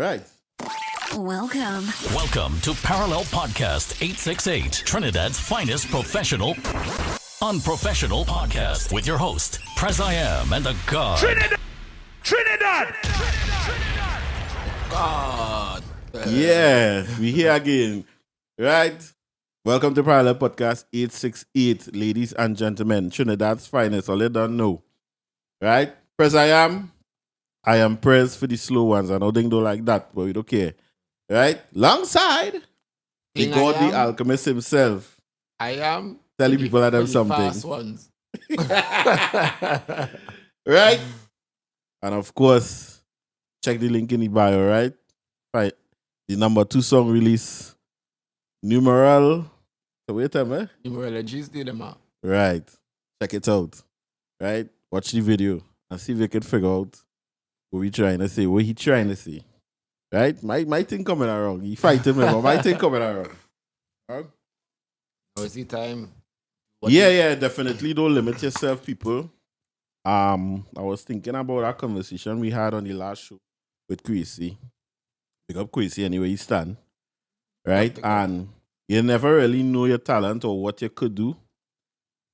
Right. Welcome to Parallel Podcast 868, Trinidad's finest professional, unprofessional podcast with your host, Prez I Am and the God. Trinidad! God. Yeah, we here again. Right? Welcome to Parallel Podcast 868, ladies and gentlemen. Trinidad's finest, all you don't know. Right? Prez I am Prez for the slow ones. I know they don't like that, but we don't care. Right? Alongside the godly alchemist himself. I am telling people that have something. Fast ones. Right? And of course, check the link in the bio, right? Right. The number 2 song release. Numeral. So wait a minute. Numerologies did them out. Right. Check it out. Right? Watch the video and see if you can figure out what we trying to say, what he trying to say. Right? My thing coming around. He fighting me, but my thing coming around. Huh? Now is the time. Yeah, definitely don't limit yourself, people. I was thinking about our conversation we had on the last show with Quasi. Pick up Quasi anywhere you stand. Right? And you never really know your talent or what you could do.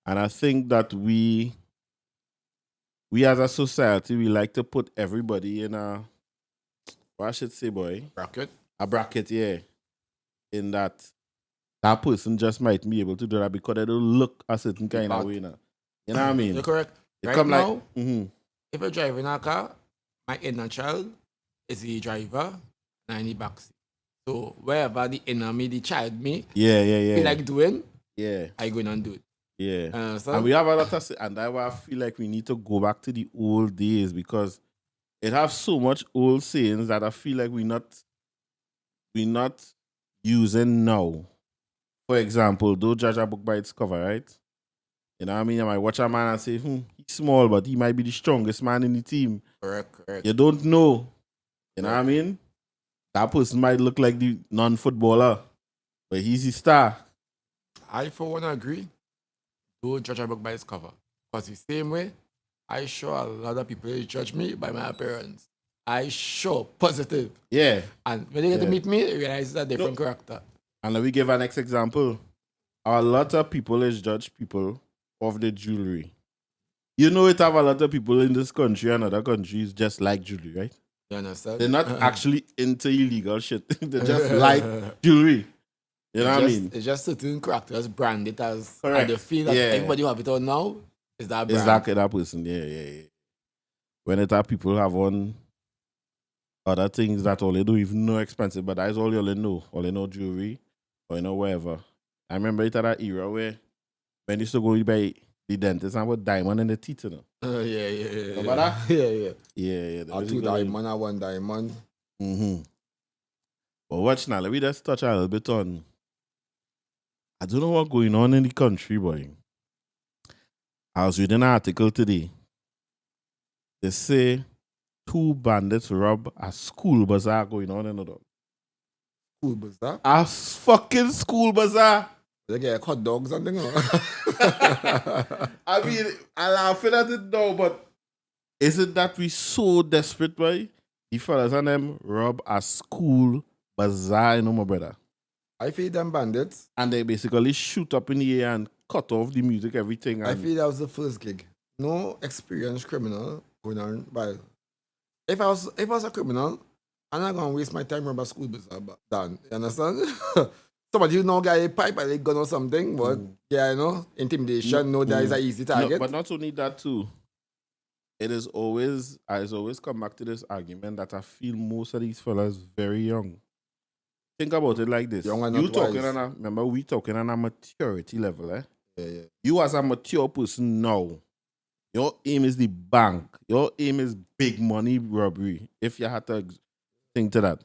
And I think that we as a society, we like to put everybody in what I should say, boy? Bracket? A bracket, yeah. In that person just might be able to do that because they don't look a certain kind of way now. You know what I mean? You're correct. It right come now, like, if you're driving a car, my inner child is the driver and in the backseat. So wherever the inner me, the child me, feel like doing, I go in and do it. Yeah. And we have a lot of, and that's why I feel like we need to go back to the old days because it has so much old sayings that I feel like we're not using now. For example, don't judge a book by its cover, right? You know what I mean? I might watch a man and say, he's small, but he might be the strongest man in the team. Correct. You don't know. You know what I mean? That person might look like the non-footballer, but he's the star. I, for one, agree. Don't judge a book by its cover. Because the same way, I sure a lot of people judge me by my appearance. I sure positive. Yeah. And when they get to meet me, they realize it's a different character. And let me give an next example. A lot of people is judge people of the jewelry. You know it have a lot of people in this country and other countries just like jewelry, right? You understand? They're not actually into illegal shit. They just like jewelry. You know what I mean? It's just certain characters branded as, Correct. and they feel that everybody who have it on now is that brand. Exactly that person, yeah. When it have people have on other things that all they do even know expensive, but that's all they know. All they know jewelry or wherever. I remember it at that era where when they used to go by the dentist and put diamond in the teeth, you know? Yeah. Remember that? Yeah. Yeah. Or 2 diamond or 1 diamond. Mm-hmm. But watch now, let me just touch a little bit on. I don't know what's going on in the country, boy. I was reading an article today. They say 2 bandits rob a school bazaar going on in the dog. School bazaar? A fucking school bazaar. They get hot dogs and things. I mean, I'm laughing at it now, but is it that we so desperate, boy? The fellas and them rob a school bazaar, my brother. I feel them bandits. And they basically shoot up in the air and cut off the music, everything. And I feel that was the first gig. No experienced criminal going on. But if I was a criminal, I'm not going to waste my time robbing a school bazaar. Done. You understand? Somebody who know got a pipe or a gun or something, but intimidation, that is an easy target. No, but not only that too. I always come back to this argument that I feel most of these fellas very young. Think about it like this. Remember we talking on a maturity level, eh? Yeah. You as a mature person now, your aim is the bank. Your aim is big money robbery. If you had to think to that.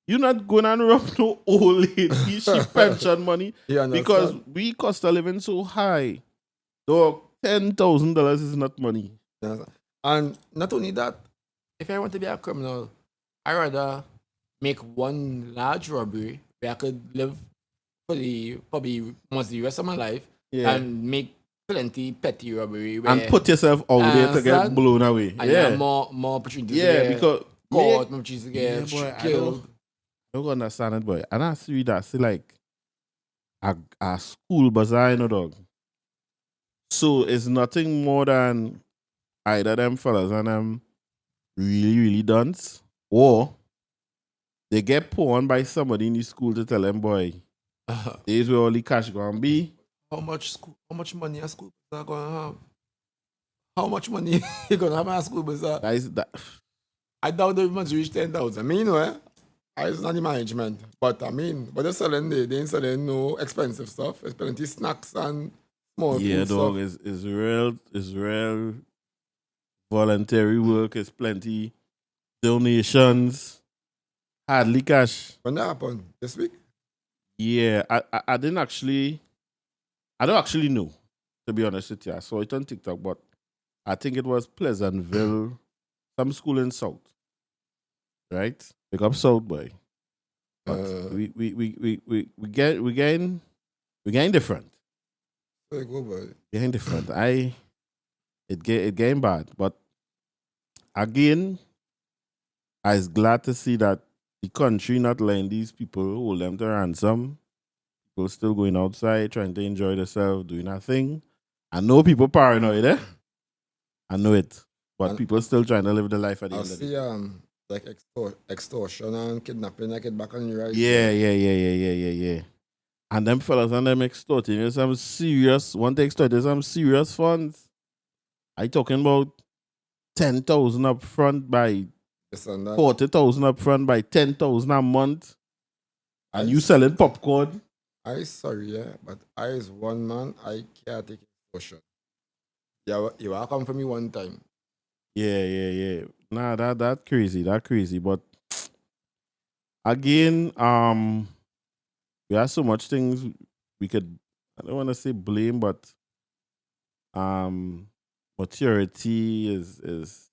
You're not going to rob no old lady, she pension money. Because we cost of living so high. So $10,000 is not money. And not only that, if I want to be a criminal, I rather make one large robbery where I could live for probably most of the rest of my life and make plenty petty robbery. And put yourself out there to get blown away. And you have more opportunities. Yeah, because caught, maybe she's get boy, killed. I don't understand it, boy. And I see that, see, like, a school bazaar, you know, dog. So it's nothing more than either them fellas and them really, really dunce, or they get pawned by somebody in the school to tell them, boy, this is where all the cash gonna be. How much money a school bazaar gonna have? How much money you gonna have at school bazaar? That is that. I doubt they much reach 10,000. I mean, it's not the management. But I mean, but they're selling, they ain't selling no expensive stuff. It's plenty snacks and small Yeah, food dog, stuff. is real voluntary work, it's plenty donations, hardly cash. When that happened? This week? Yeah, I don't actually know, to be honest with you. I saw it on TikTok, but I think it was Pleasantville, some school in South. Right? Pick up South, boy. But we getting different. Like, oh boy. Getting different. It getting bad. But again, I was glad to see that the country not letting these people hold them to ransom. People still going outside, trying to enjoy themselves, doing their thing. I know people paranoid, eh? I know it. But And people still trying to live the life at the I end of the day. see like extortion and kidnapping, like it back on the rise. Yeah. And them fellas and them extorting you some serious, want to extort you some serious funds. I talking about 10,000 up front by This and that. 40,000 up front by 10,000 a month. And you selling popcorn. I sorry, yeah, but I is one man, I can't take extortion. Yeah, you are come for me one time. Yeah. Nah, that crazy. But again, we have so much things we could, I don't want to say blame, but maturity is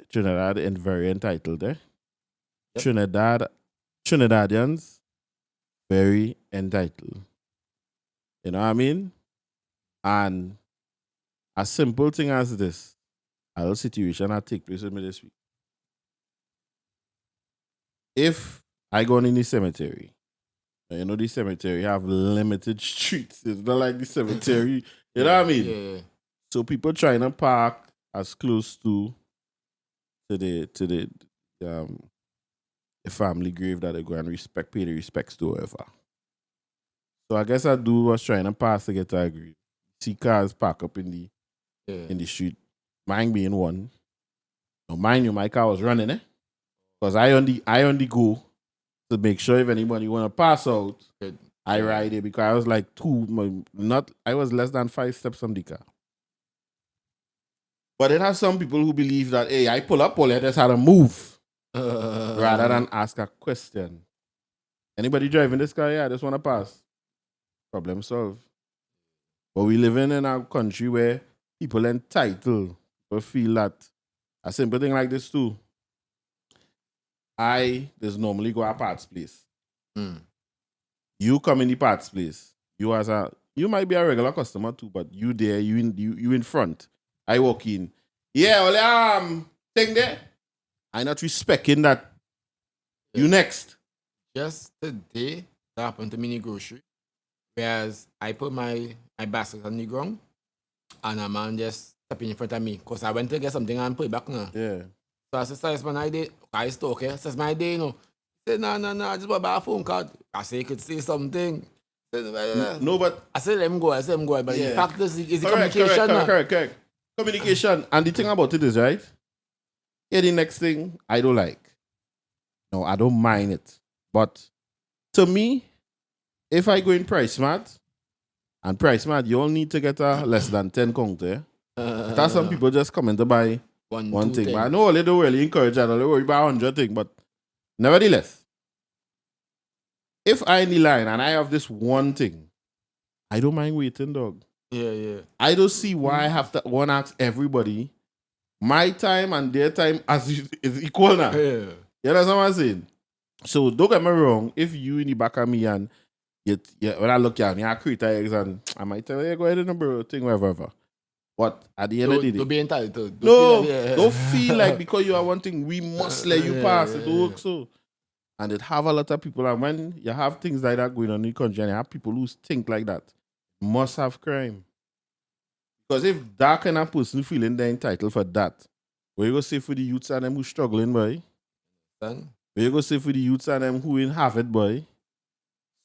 Trinidad and very entitled, eh? Yep. Trinidadians very entitled. You know what I mean? And a simple thing as this, a little situation that take place with me this week. If I go in the cemetery, you know the cemetery have limited streets. It's not like the cemetery, you know what I mean? Yeah. So people trying to park as close to the family grave that they go and pay the respects to whoever. So I guess I was trying to pass to get to a grave. See cars park up in the street. Mine being one. Now mind you, my car was running, eh? Because I only go to make sure if anybody wanna pass out, I ride it because I was like I was less than 5 steps from the car. But then have some people who believe that, hey, I pull up, I just had to move rather than ask a question. Anybody driving this car? Yeah, I just want to pass. Problem solved. But we living in a country where people entitled to feel that a simple thing like this too. I just normally go a parts place. You come in the parts place. You might be a regular customer too, but you there, you in front. I walk in. Yeah, well, thing there. I not respecting that. You next. Just today, that happened to me in the grocery. Whereas I put my basket on the ground and a man just stepping in front of me. Because I went to get something and put it back now. Yeah. So I said, "It's my day." I stoke, okay? Says my day, you know. He said, no, I just bought a phone card. I said, you could say something. No, but I said, let him go. But Yeah. the fact is the correct, communication. correct. Communication. And the thing about it is, right? Yeah, the next thing I don't like. No, I don't mind it. But to me, if I go in Price Mart, and Price Mart, you all need to get a less than 10 counter. That's some people just coming to buy one thing. But I know they don't really encourage that. They worry about 100 things. But nevertheless, if I in the line and I have this one thing, I don't mind waiting, dog. Yeah. I don't see why I have to one ask everybody. My time and their time is equal now. Yeah. You understand what I'm saying? So don't get me wrong. If you in the back of me and when I look at you, I create eggs and I might tell you, go ahead and bro, thing, whatever. But at the end of the day, Don't be entitled. don't feel like because you are one thing, we must let you pass. It don't work so. And it have a lot of people, and when you have things like that going on in the country, and you have people who think like that, must have crime. Because if that kind of person feeling they're entitled for that, where you go say for the youths and them who struggling, boy? Then, Where you go say for the youths and them who in have it, boy?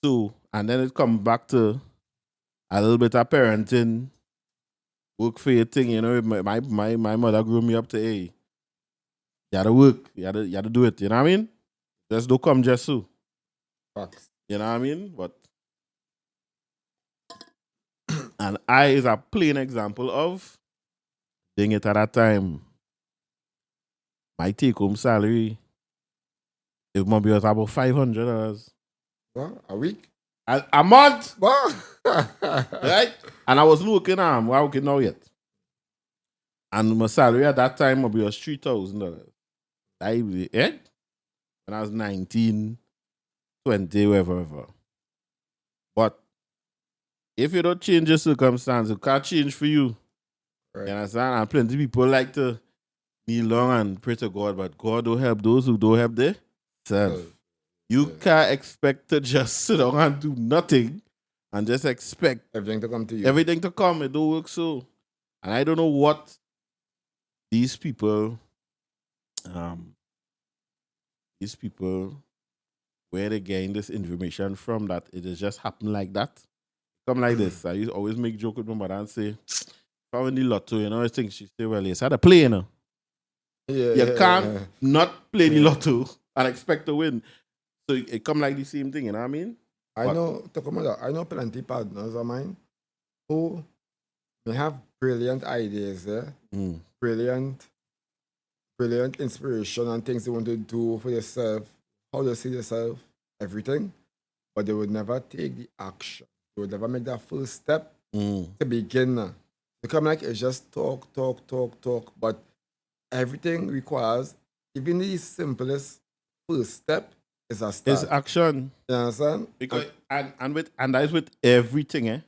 So, and then it come back to a little bit of parenting, work for your thing, you know. My mother grew me up to, hey, you gotta work, you gotta do it, you know what I mean? Just don't come just so. facts. You know what I mean? But and I is a plain example of doing it at that time. My take home salary, it might be about $500. What? A week? A month, What? right? And I wasn't working, I'm working now yet. And my salary at that time would be $3,000. When I was 19, 20, whatever. But if you don't change your circumstances, it can't change for you. Right. You understand? And plenty of people like to kneel down and pray to God, but God don't help those who don't help themselves. You can't expect to just sit down and do nothing and just expect Everything to come to you. everything to come. It don't work so. And I don't know what these people, where they getting this information from, that it has just happened like that. Come like this. I used to always make joke with my mother and say, if I win the lotto, you know, I think she say, well, yes, I had to play, you know. You can't not play the lotto and expect to win. So it come like the same thing, you know what I mean? I know plenty partners of mine who may have brilliant ideas, brilliant inspiration and things they want to do for yourself, how they see yourself, everything, but they would never take the action. They would never make that full step to begin. They come like it's just talk, but everything requires, even the simplest first step is a start. It's action. You understand? Because and that is with everything, eh?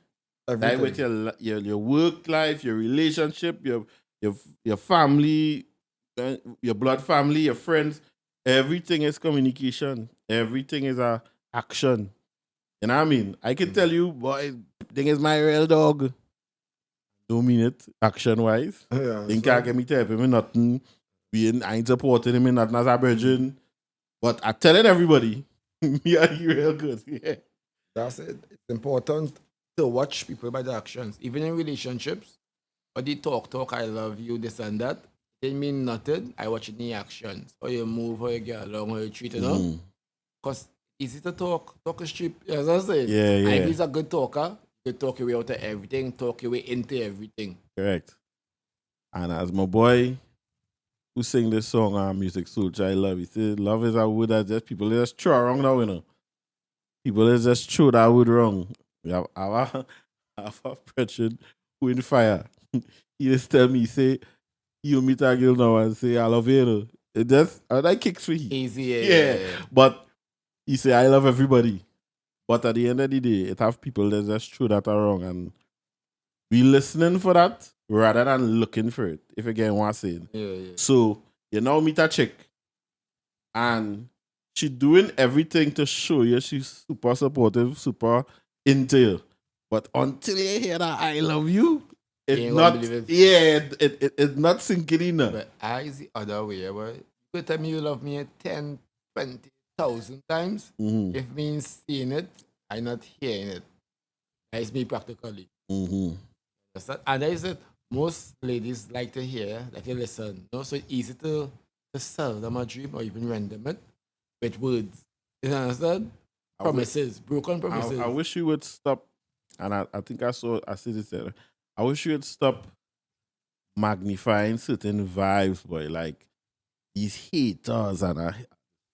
That is Everything. with your work life, your relationship, your family, your blood family, your friends. Everything is communication. Everything is a action. You know what I mean? I can tell you, boy, thing is my real dog. Don't mean it action wise. Yeah, He can't get me to help him in nothing. I ain't supporting him in nothing as a virgin. But I'm telling everybody, me are you real good. Yeah. That's it. It's important to watch people by the actions, even in relationships. Or they talk, I love you, this and that. They mean nothing. I watch the actions. How you move, how you get along, how you treat, you know? Because easy to talk is cheap. As I said. Yeah. And if he's a good talker, you talk your way out of everything, talk your way into everything. Correct. And as my boy who sing this song, Music Soldier, I love, he said, love is a word that just people just throw wrong now, you know. People just throw that word wrong. We have our brethren who in fire. He just tell me, say, you meet a girl now and say, I love you, you know. It just, that kicks me. Easy, Yeah. But he say, I love everybody. But at the end of the day, it have people that just throw that wrong. And we listening for that rather than looking for it, if you get what I'm saying. Yeah. So, you now meet a chick and she doing everything to show you she's super supportive, super into you. But until you hear that I love you, it's not, it's not sinking in. But I is the other way, boy. You tell me you love me 10, 20,000 times. If means seeing it, I'm not hearing it. That's me practically. And that is it. Most ladies like to hear, like to listen. No? So it's easy to sell them a dream or even rent them it with words. You understand? Promises, broken promises. I wish you would stop, and I think I said this there. I wish you would stop magnifying certain vibes, boy, like these haters, and I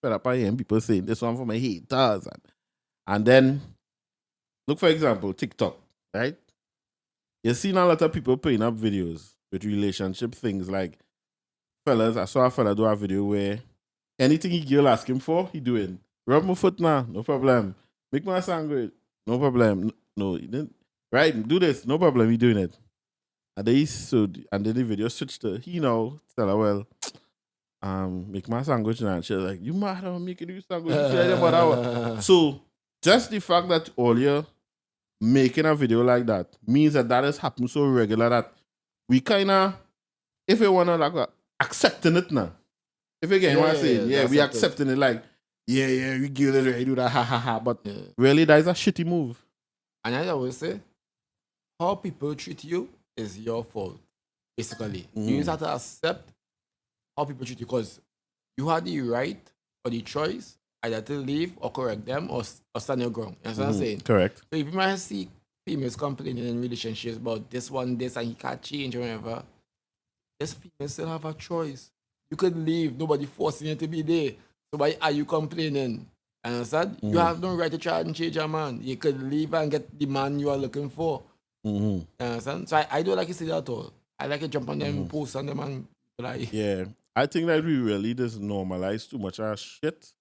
fed up by hearing people saying this one for my haters, and then look, for example, TikTok, right? You've seen a lot of people putting up videos with relationship things, like fellas. I saw a fella do a video where anything he girl ask him for, he doing. Rub my foot now, no problem. Make my sound great, no problem. No, he didn't. Right, do this, no problem. He doing it. And and then the video switched to he now tell her, well, make my sandwich now. And she's like, you mad I'm making you sandwich? You feel like about hour. So just the fact that all you're making a video like that means that has happened so regular that we kinda, if you wanna like accepting it now. If you get what I'm saying, we accepting it like, we give it right, do that, ha ha ha. But really that is a shitty move. And I always say, how people treat you is your fault, basically. You just have to accept how people treat you because you had the right or the choice either to leave or correct them or stand your ground. You know what I'm saying? Correct. So if you might see females complaining in relationships about this, and he can't change or whatever, this female still have a choice. You could leave, nobody forcing you to be there. So why are you complaining? Understand? You have no right to try and change a man. You could leave and get the man you are looking for. Understand? So I don't like to see that at all. I like to jump on them, post on them and like. Yeah. I think that we really just normalize too much of our shit.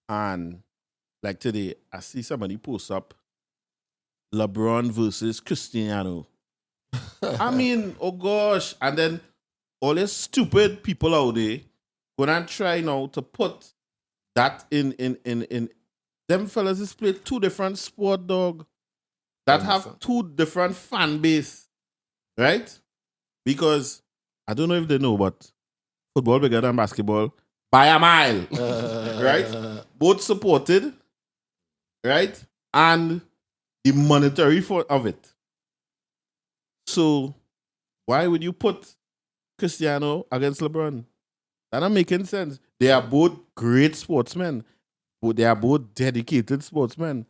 And like today, I see somebody post up LeBron versus Cristiano. I mean, oh gosh. And then all these stupid people out there gonna try now to put that in them fellas is play two different sport, dog, that have two different fan base, right? Because I don't know if they know, but football bigger than basketball by a mile, right? Both supported, right? And the monetary for of it. So why would you put Cristiano against LeBron? That not making sense. They are both great sportsmen, but they are both dedicated sportsmen,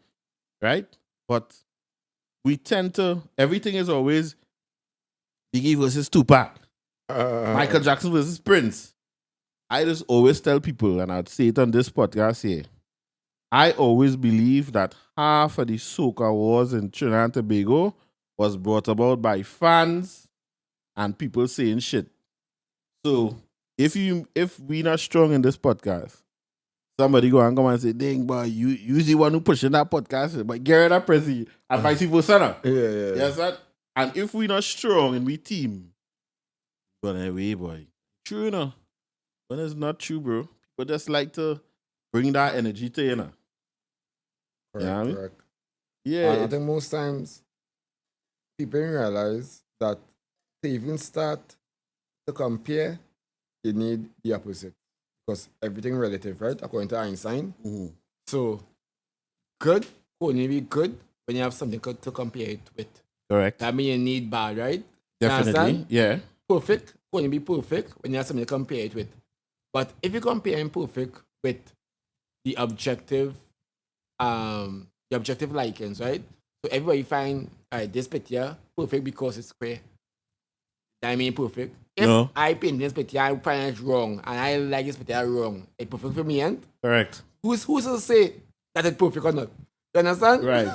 right? But we tend to, everything is always Biggie versus Tupac, Michael Jackson versus Prince. I just always tell people, and I'd say it on this podcast here, I always believe that half of the soca wars in Trinidad and Tobago was brought about by fans and people saying shit. So if we not strong in this podcast, somebody go and come and say, dang, boy, you the one who pushing that podcast, but get rid of Prezi and vice versa. Yeah. Yes, sir. And if we not strong and we team, but anyway, boy, true enough. When it's not true, bro, people just like to bring that energy to you know. Correct. Yeah. And I think most times people realize that to even start to compare, you need the opposite. Because everything relative, right? According to Einstein. So good can only be good when you have something to compare it with. Correct. That means you need bad, right? Definitely. Yeah. Perfect can only be perfect when you have something to compare it with. But if you compare imperfect with the objective likings, right? So everybody find this picture perfect because it's square. That mean perfect. If I paint this picture, I find it wrong, and I like this picture wrong. It's perfect for me, and correct. Who's to say that it's perfect or not? You understand? Right.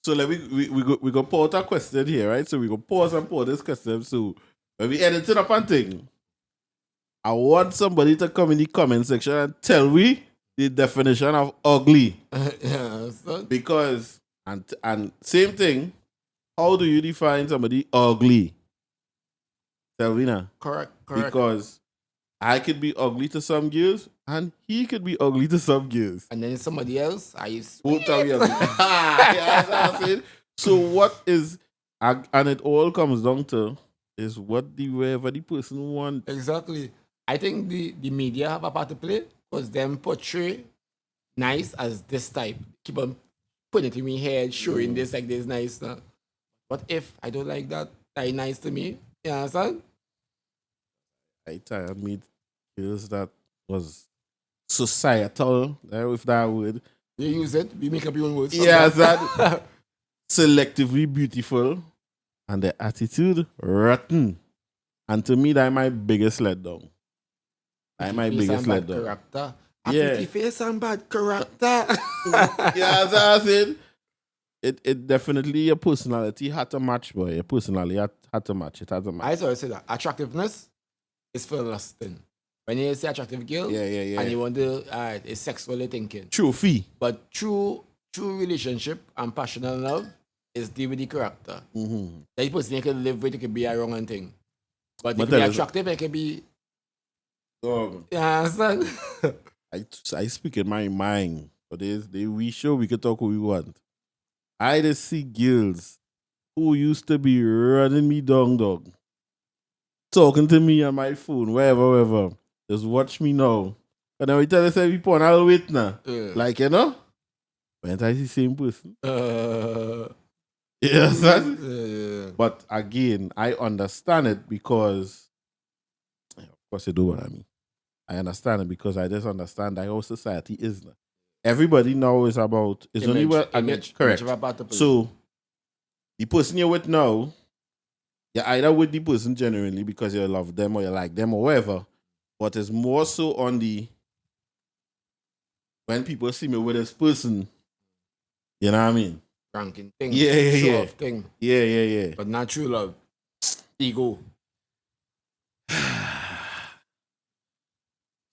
So let we go pause a question here, right? So we go pause this question. So when we edit it up and thing, I want somebody to come in the comment section and tell me the definition of ugly. Because and same thing, how do you define somebody ugly? Tell me now. Correct. Because I could be ugly to some girls and he could be ugly to some girls. And then somebody else, won't tell me ugly. Yeah, that's what I'm saying. So what is, and it all comes down to is whatever the person wants. Exactly. I think the media have a part to play because them portray nice as this type. Keep on putting it in my head, showing this like this nice. What if I don't like that? That nice to me. You understand? I tired meet girls that was societal, with that word. You use it, we make up your own words. Yeah, that selectively beautiful and the attitude rotten. And to me, that's my biggest letdown. That's my biggest letdown. Character. Yeah. Pretty face and bad character. Yeah, that's what I said. It definitely, your personality had to match, boy. Your personality had to match. It had to match. I always say that attractiveness is for lusting. When you say attractive girl, yeah. and you want to, it's sexually thinking. Trophy. But true relationship and passionate love is deal with the character. Mm-hmm. That person you can live with, it could be a wrong and thing. But it But can be tell us- attractive, it can be. Dog, You understand? I speak in my mind. But we sure we can talk what we want. I just see girls who used to be running me down, dog. Talking to me on my phone, wherever. Just watch me now. And then we tell us every point, I'll wait now. Yeah. Like, you know? When I see the same person. Uh, Yes, yeah. But again, I understand it because, of course, you do what I mean. I understand it because I just understand that how society is now. Everybody now is about, it's only what I get correct. So, the person you're with now, you're either with the person genuinely because you love them or you like them or whatever, but it's more so on the, when people see me with this person, you know what I mean? Ranking thing. Yeah. Show off thing. Yeah. But not true love. Ego.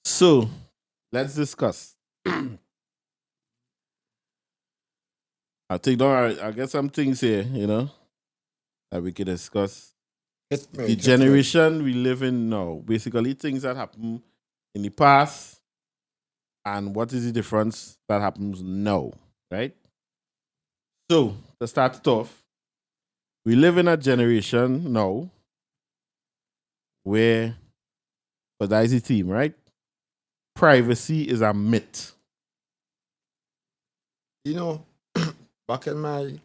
So, let's discuss. I think I get some things here, that we can discuss. The generation we live in now, basically things that happen in the past and what is the difference that happens now, right? So, to start it off, we live in a generation now where, because that is the theme, right? Privacy is a myth. Back in my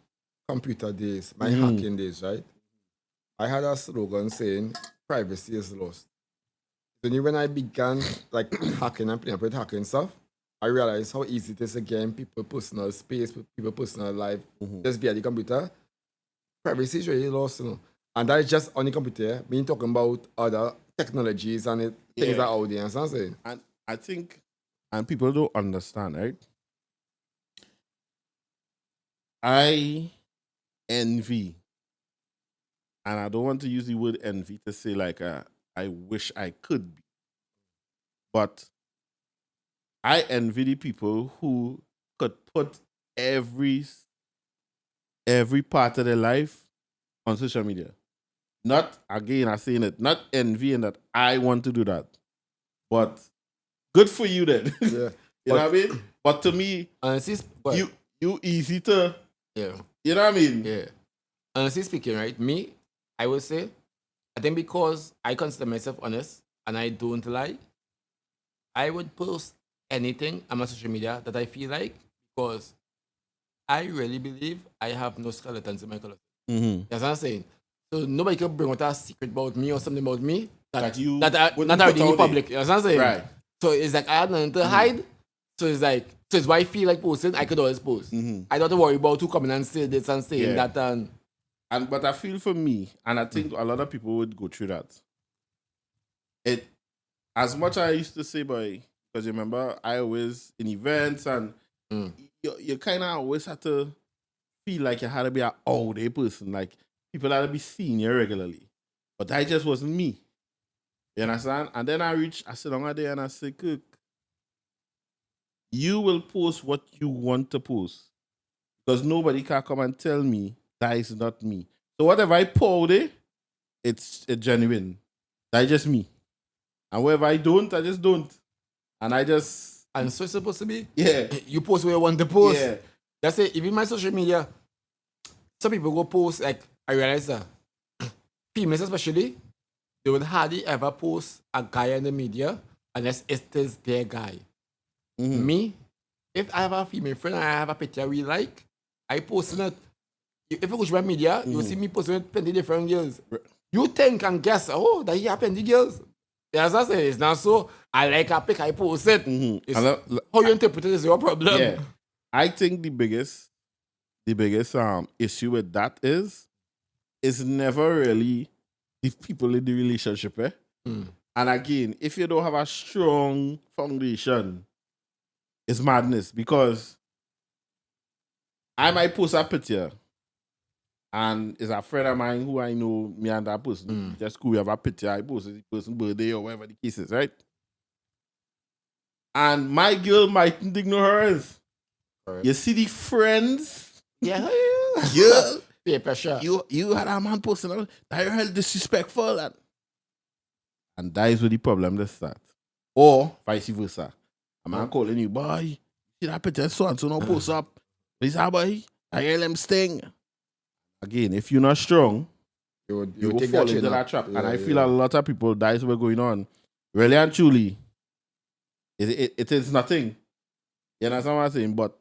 computer days, my hacking days, right? I had a slogan saying, privacy is lost. Then when I began hacking and playing with hacking stuff, I realized how easy it is to gain people personal space, people personal life, just via the computer. Privacy is really lost, And that is just on the computer. Me talking about other technologies and things that are out there. You know what I'm saying? And I think, and people don't understand, right? I envy, and I don't want to use the word envy to say I wish I could be, but I envy the people who could put every part of their life on social media. Not, again, I'm saying it, not envying that I want to do that, but good for you then. Yeah. You know what I mean? But to me, you easy to, yeah. You know what I mean? Yeah. Honestly speaking, right, me, I would say, I think because I consider myself honest and I don't lie, I would post anything on my social media that I feel like because I really believe I have no skeletons in my closet. Mm-hmm. That's what I'm saying. So nobody can bring out a secret about me or something about me That you not wouldn't already put in out public. That's what I'm saying. Right. So it's like I have nothing to hide. So it's why I feel like posting, I could always post. Mm-hmm. I don't have to worry about who coming and say this and saying that But I feel for me, and I think a lot of people would go through that. It, as much as I used to say, because you remember, I always in events and you kind of always had to feel like you had to be an all-day person, like people had to be seeing you regularly. But that just wasn't me. You understand? And then I sit down a day and I say, Cook, you will post what you want to post. Because nobody can come and tell me that is not me. So whatever I pour there, it's genuine. That's just me. And wherever I don't, I just don't. And I just... And so it's supposed to be? Yeah. You post where you want to post. Yeah. That's it. Even my social media, some people go post, like, I realize that females especially, they would hardly ever post a guy in the media unless it is their guy. Mm-hmm. Me, if I have a female friend and I have a picture we like, I post it. If you go to my media, you'll see me posting with plenty different girls. You think and guess, that he have plenty girls. As I say, it's not so. I like a pic, I post it. It's how you interpret it is your problem. Yeah. I think the biggest issue with that is never really the people in the relationship. And again, if you don't have a strong foundation, it's madness because I might post a picture and it's a friend of mine who I know, me and that person, just cool, we have a picture, I posted the person's birthday or whatever the case is, right? And my girl mightn't ignore hers. Right. You see the friends? Yeah. Girl, Peer pressure. You had a man posting out, that you're hell disrespectful. And that is where the problem that start. Or vice versa. A man calling you, boy, see that picture so and so no post up. This boy, I hear them sting. Again, if you're not strong, You you will take fall that into chain that up. trap. Yeah, And I yeah. feel a lot of people, that is what's going on. Really and truly, it is nothing. You understand what I'm saying? But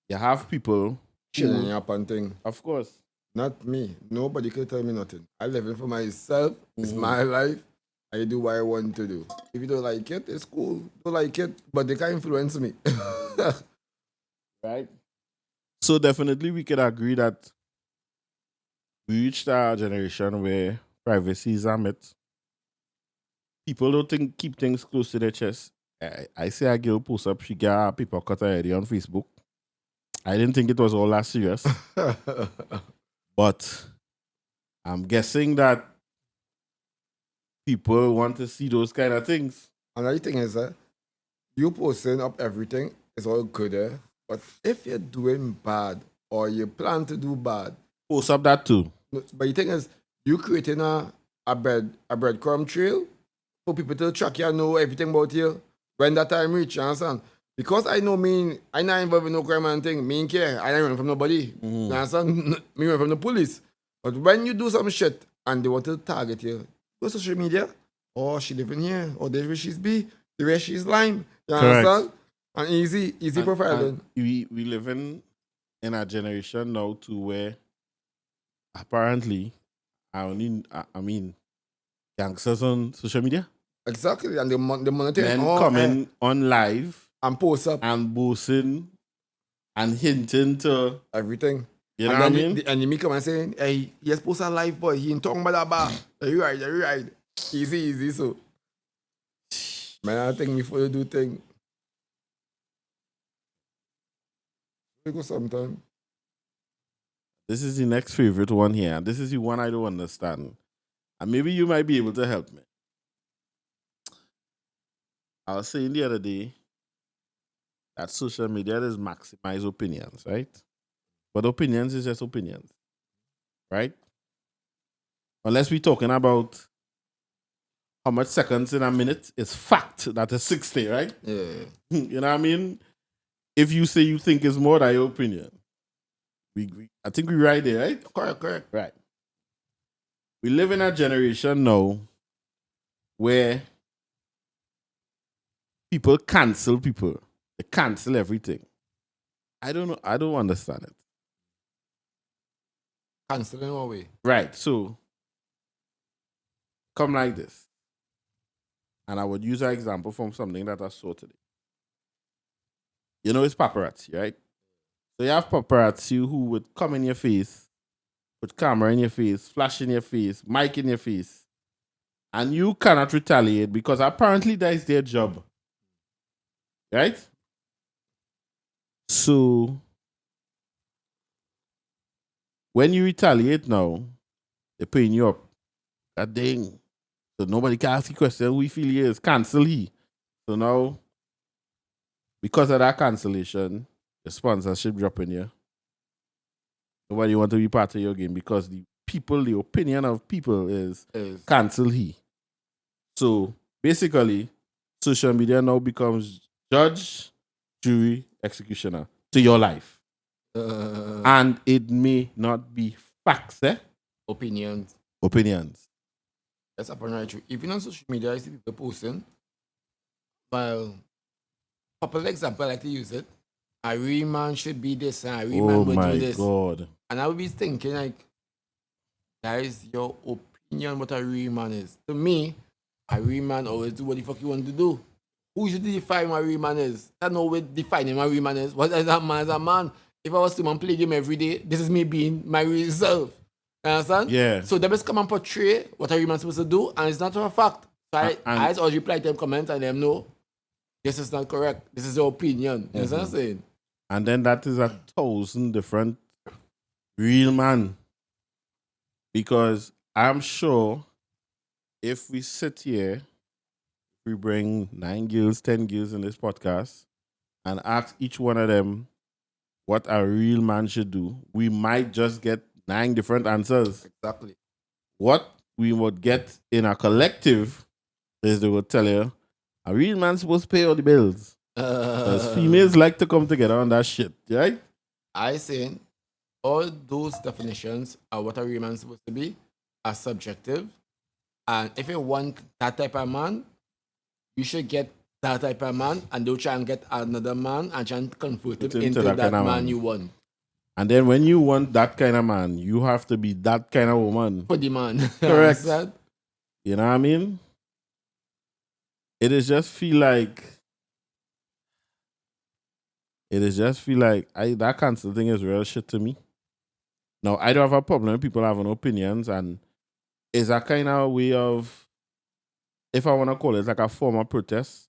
you have people Chilling who, up and thing. of course. Not me. Nobody can tell me nothing. I live it for myself. It's my life. I do what I want to do. If you don't like it, it's cool. Don't like it, but they can't influence me. Right? So definitely we could agree that we reached a generation where privacy is a myth. People don't keep things close to their chest. I say a girl post up, she got a paper cutter already on Facebook. I didn't think it was all that serious. But I'm guessing that people want to see those kind of things. Another thing is that you posting up everything is all good, but if you're doing bad or you plan to do bad, Post up that too. but the thing is, you creating a breadcrumb trail for people to track you and know everything about you when that time reach, you understand? Because I know I not involved in no crime and thing, me ain't care. I don't run from nobody. You understand? Me run from the police. But when you do some shit and they want to target you, go social media, oh, she living here, or there where she's be, the way she's lying. You Correct. understand? And easy profiling. We living in a generation now to where apparently I mean gangsters on social media. Exactly. And the monitor Then coming on live and post up and boasting and hinting to everything. you know And what I then mean? the enemy come and say, hey, you're supposed to live, boy. He ain't talking about that bar. You right. Easy, so. Man, I think before you do thing. We go sometime. This is the next favorite one here. This is the one I don't understand. And maybe you might be able to help me. I was saying the other day that social media does maximize opinions, right? But opinions is just opinions, right? Unless we're talking about how much seconds in a minute, it's fact that is 60, right? Yeah. You know what I mean? If you say you think it's more than your opinion, I think we're right there, right? Correct. Right. We live in a generation now where people cancel people. They cancel everything. I don't know. I don't understand it. Canceling one way. Right. So come like this. And I would use an example from something that I saw today. You know, it's paparazzi, right? So you have paparazzi who would come in your face, put camera in your face, flash in your face, mic in your face, and you cannot retaliate because apparently that is their job. Right? So when you retaliate now, they're paying you up. God dang. So nobody can ask you question who he feel he is. Cancel he. So now, because of that cancellation, the sponsorship dropping you. Nobody want to be part of your game because the opinion of people is cancel he. So basically, social media now becomes judge, jury, executioner to your life. And it may not be facts, Opinions. Opinions. That's right true. Even on social media, I see people posting. Well, couple example I like to use it. A real man should be this and a real man Oh would my do this. God. And I would be thinking like, that is your opinion what a real man is. To me, a real man always do what the fuck you want to do. Who should define what a real man is? I know what defining what a real man is. What is that man as a man? If I was to play game every day, this is me being my real self. You understand? Yeah. So they just come and portray what a real man's supposed to do, and it's not a fact. So I just always reply to them comments and them know this is not correct. This is your opinion. You understand what I'm saying? And then that is 1,000 different real man. Because I'm sure if we sit here, we bring 9 girls, 10 girls in this podcast and ask each one of them what a real man should do, we might just get 9 different answers. Exactly. What we would get in a collective is they would tell you, a real man's supposed to pay all the bills. Because females like to come together on that shit, right? I saying all those definitions are what a real man supposed to be are subjective. And if you want that type of man, you should get that type of man and don't try and get another man and try and convert him into that kind of man you want. And then when you want that kind of man, you have to be that kind of woman. For the man. Correct. You know what I mean? It is just feel like that cancel thing is real shit to me. Now, I don't have a problem with people having opinions, and it's a kind of way of, if I want to call it, like a form of protest.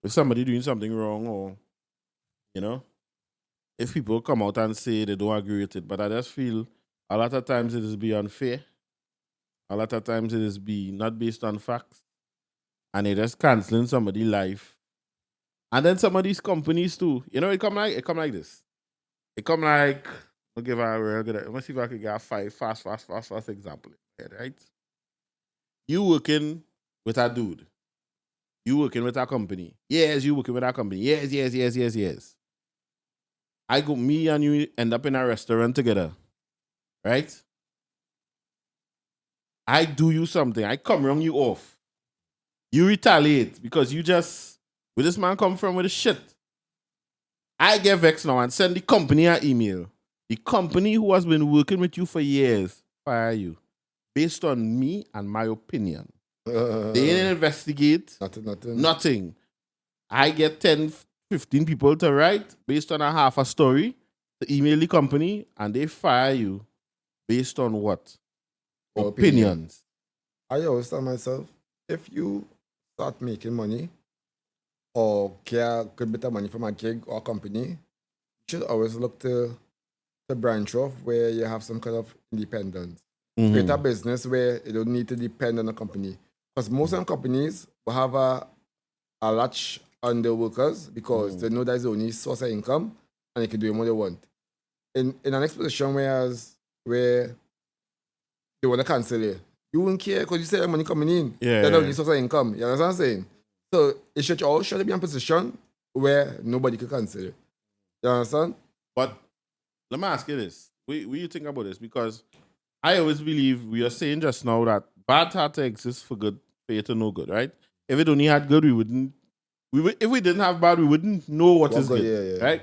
If somebody doing something wrong, or, you know, if people come out and say they don't agree with it, but I just feel a lot of times it is be unfair. A lot of times it is be not based on facts. And it just canceling somebody's life. And then some of these companies too, you know, it come like this. It come like, I'll give a real good, let's see if I can get a fast example. Right? You working with a dude. You working with a company. Yes, you working with a company. Yes. Me and you end up in a restaurant together. Right? I do you something. I come wrong you off. You retaliate because you just, where this man come from with the shit. I get vexed now and send the company an email. The company who has been working with you for years fire you based on me and my opinion. They didn't investigate. Nothing. I get 10, 15 people to write based on a half a story to email the company, and they fire you based on what? Opinions. I always tell myself, if you start making money or get good bit of money from a gig or company, you should always look to branch off where you have some kind of independence. Create a business where you don't need to depend on a company. Because most of the companies will have a latch on the workers because they know that's the only source of income and they can do what they want. In an exposition where they want to cancel you, you won't care because you say the money coming in. That's the only source of income. You understand what I'm saying? So it should all be in a position where nobody can cancel you. You understand? But let me ask you this. What you think about this? Because I always believe we are saying just now that bad had to exist for good, for you to know good, right? If it only had good, if we didn't have bad, we wouldn't know what is good, right?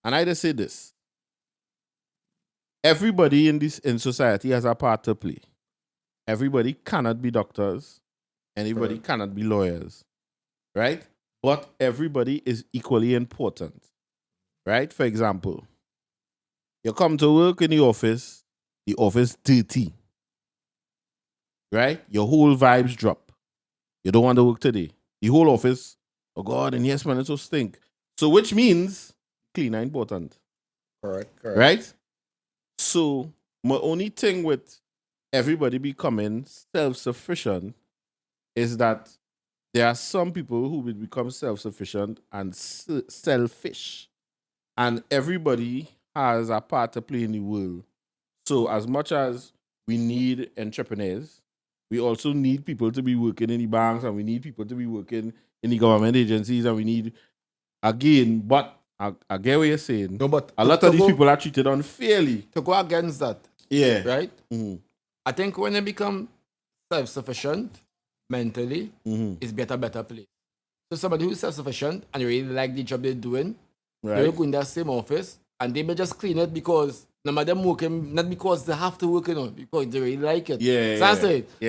And I just say this. Everybody in society has a part to play. Everybody cannot be doctors. Anybody cannot be lawyers, right? But everybody is equally important, right? For example, you come to work in the office dirty, right? Your whole vibes drop. You don't want to work today. The whole office, oh God, and yes, man, it so stink. So which means clean and important. Correct. Right? So my only thing with everybody becoming self-sufficient is that there are some people who will become self-sufficient and selfish. And everybody has a part to play in the world. So as much as we need entrepreneurs, we also need people to be working in the banks, and we need people to be working in the government agencies, and we need, again, but I get what you're saying. No, but a lot of these people are treated unfairly. To go against that. Yeah. Right? Mm-hmm. I think when they become self-sufficient mentally, it's better place. So somebody who's self-sufficient and really like the job they're doing, they'll go in that same office and they may just clean it because no matter them working, not because they have to work, because they really like it.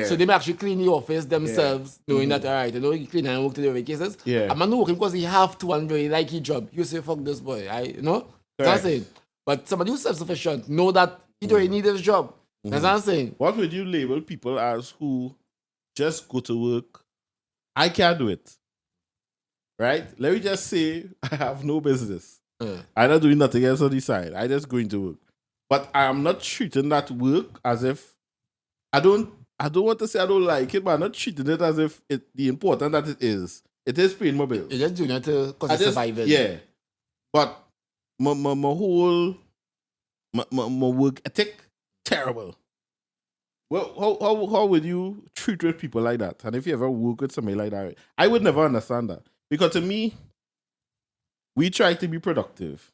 So they may actually clean the office themselves, knowing that, all right, you clean and work to the cases. I'm not working because he have to and really like his job. You say, fuck this boy, That's it. But somebody who's self-sufficient know that he don't really need his job. That's what I'm saying. What would you label people as who just go to work? I can't do it. Right? Let me just say I have no business. I'm not doing nothing else on the side. I just going to work. But I am not treating that work as if I don't want to say I don't like it, but I'm not treating it as if the important that it is. It is paying my bills. You're just doing it because it's surviving. Yeah. But my whole my work ethic, terrible. Well, how would you treat with people like that? And if you ever work with somebody like that, I would never understand that. Because to me, we try to be productive.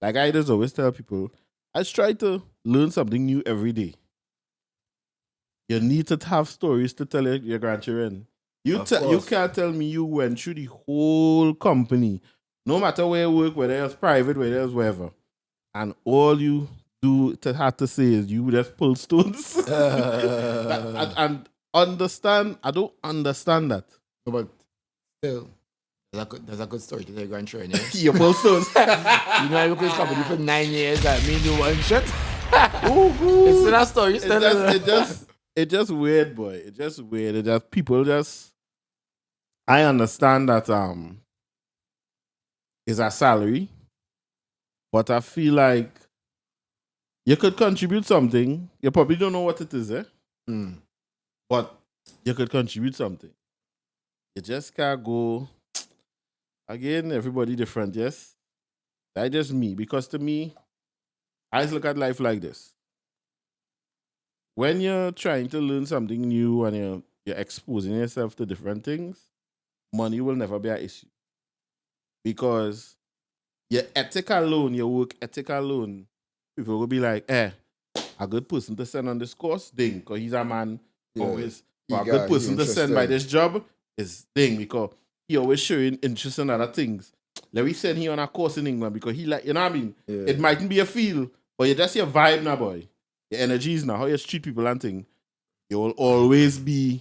Like I just always tell people, I try to learn something new every day. You need to have stories to tell your grandchildren. You can't tell me you went through the whole company, no matter where you work, whether it's private, whether it's wherever, and all you do to have to say is you just pull stones. and understand, I don't understand that. No, but still, there's a good story to tell your grandchildren. Yeah? You pull stones. You know, I work with this company for 9 years. I mean, you one shit. It's still a story. It's just weird, boy. It's just weird. It just people just. I understand that it's a salary, but I feel like you could contribute something. You probably don't know what it is, but you could contribute something. You just can't go. Again, everybody different, yes. That's just me, because to me, I just look at life like this. When you're trying to learn something new and you're exposing yourself to different things, money will never be an issue. Because your ethic alone, your work ethic alone, people will be like, a good person to send on this course, ding, because he's a man always. But a good person to send by this job is ding, because he always showing interest in other things. Let me send him on a course in England because he like, you know what I mean? Yeah. It mightn't be a feel, but you just your vibe now, boy. Your energies now, how you treat people and thing. You will always be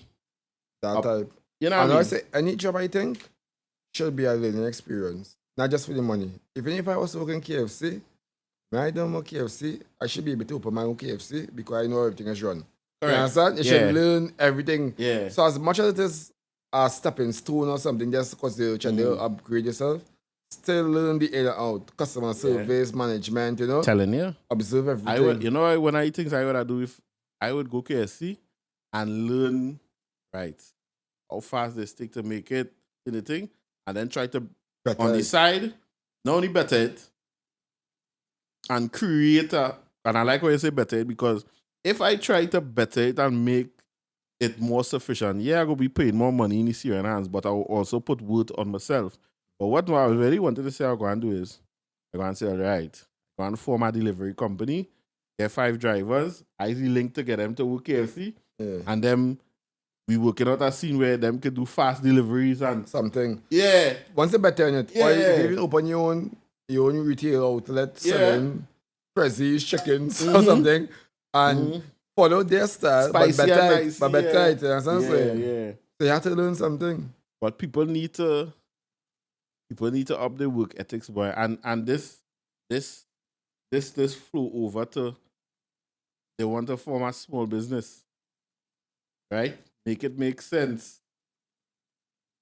that type. You know what I mean? I say any job I think should be a learning experience, not just for the money. Even if I was working KFC, when I don't work KFC, I should be able to open my own KFC because I know everything is run. Correct. You understand? You should learn everything. Yeah. So as much as it is a stepping stone or something, just because they're trying to upgrade yourself, still learn the in and out, customer service, management, you know. Telling you. Observe everything. You know, when I think I would do if I would go KFC and learn, right, how fast they stick to make it in the thing, and then try to, better on the side, not only better it, and create a, and I like when you say better it, because if I try to better it and make it more sufficient, I'm going to be paying more money in the Syrian hands, but I will also put worth on myself. But what I really wanted to say I'm going to do is, I'm going to say, all right, I'm going to form a delivery company, get 5 drivers, I link to get them to work KFC, and then we working out a scene where them could do fast deliveries and something. Yeah. Once they better in it, or you even open your own retail outlet selling Prezzies, chickens or something, and follow their style, spicy but better nice, but better it. You know what I'm saying? Yeah. So you have to learn something. But people need to up their work ethics, boy. And this flow over to they want to form a small business. Right? Make it make sense.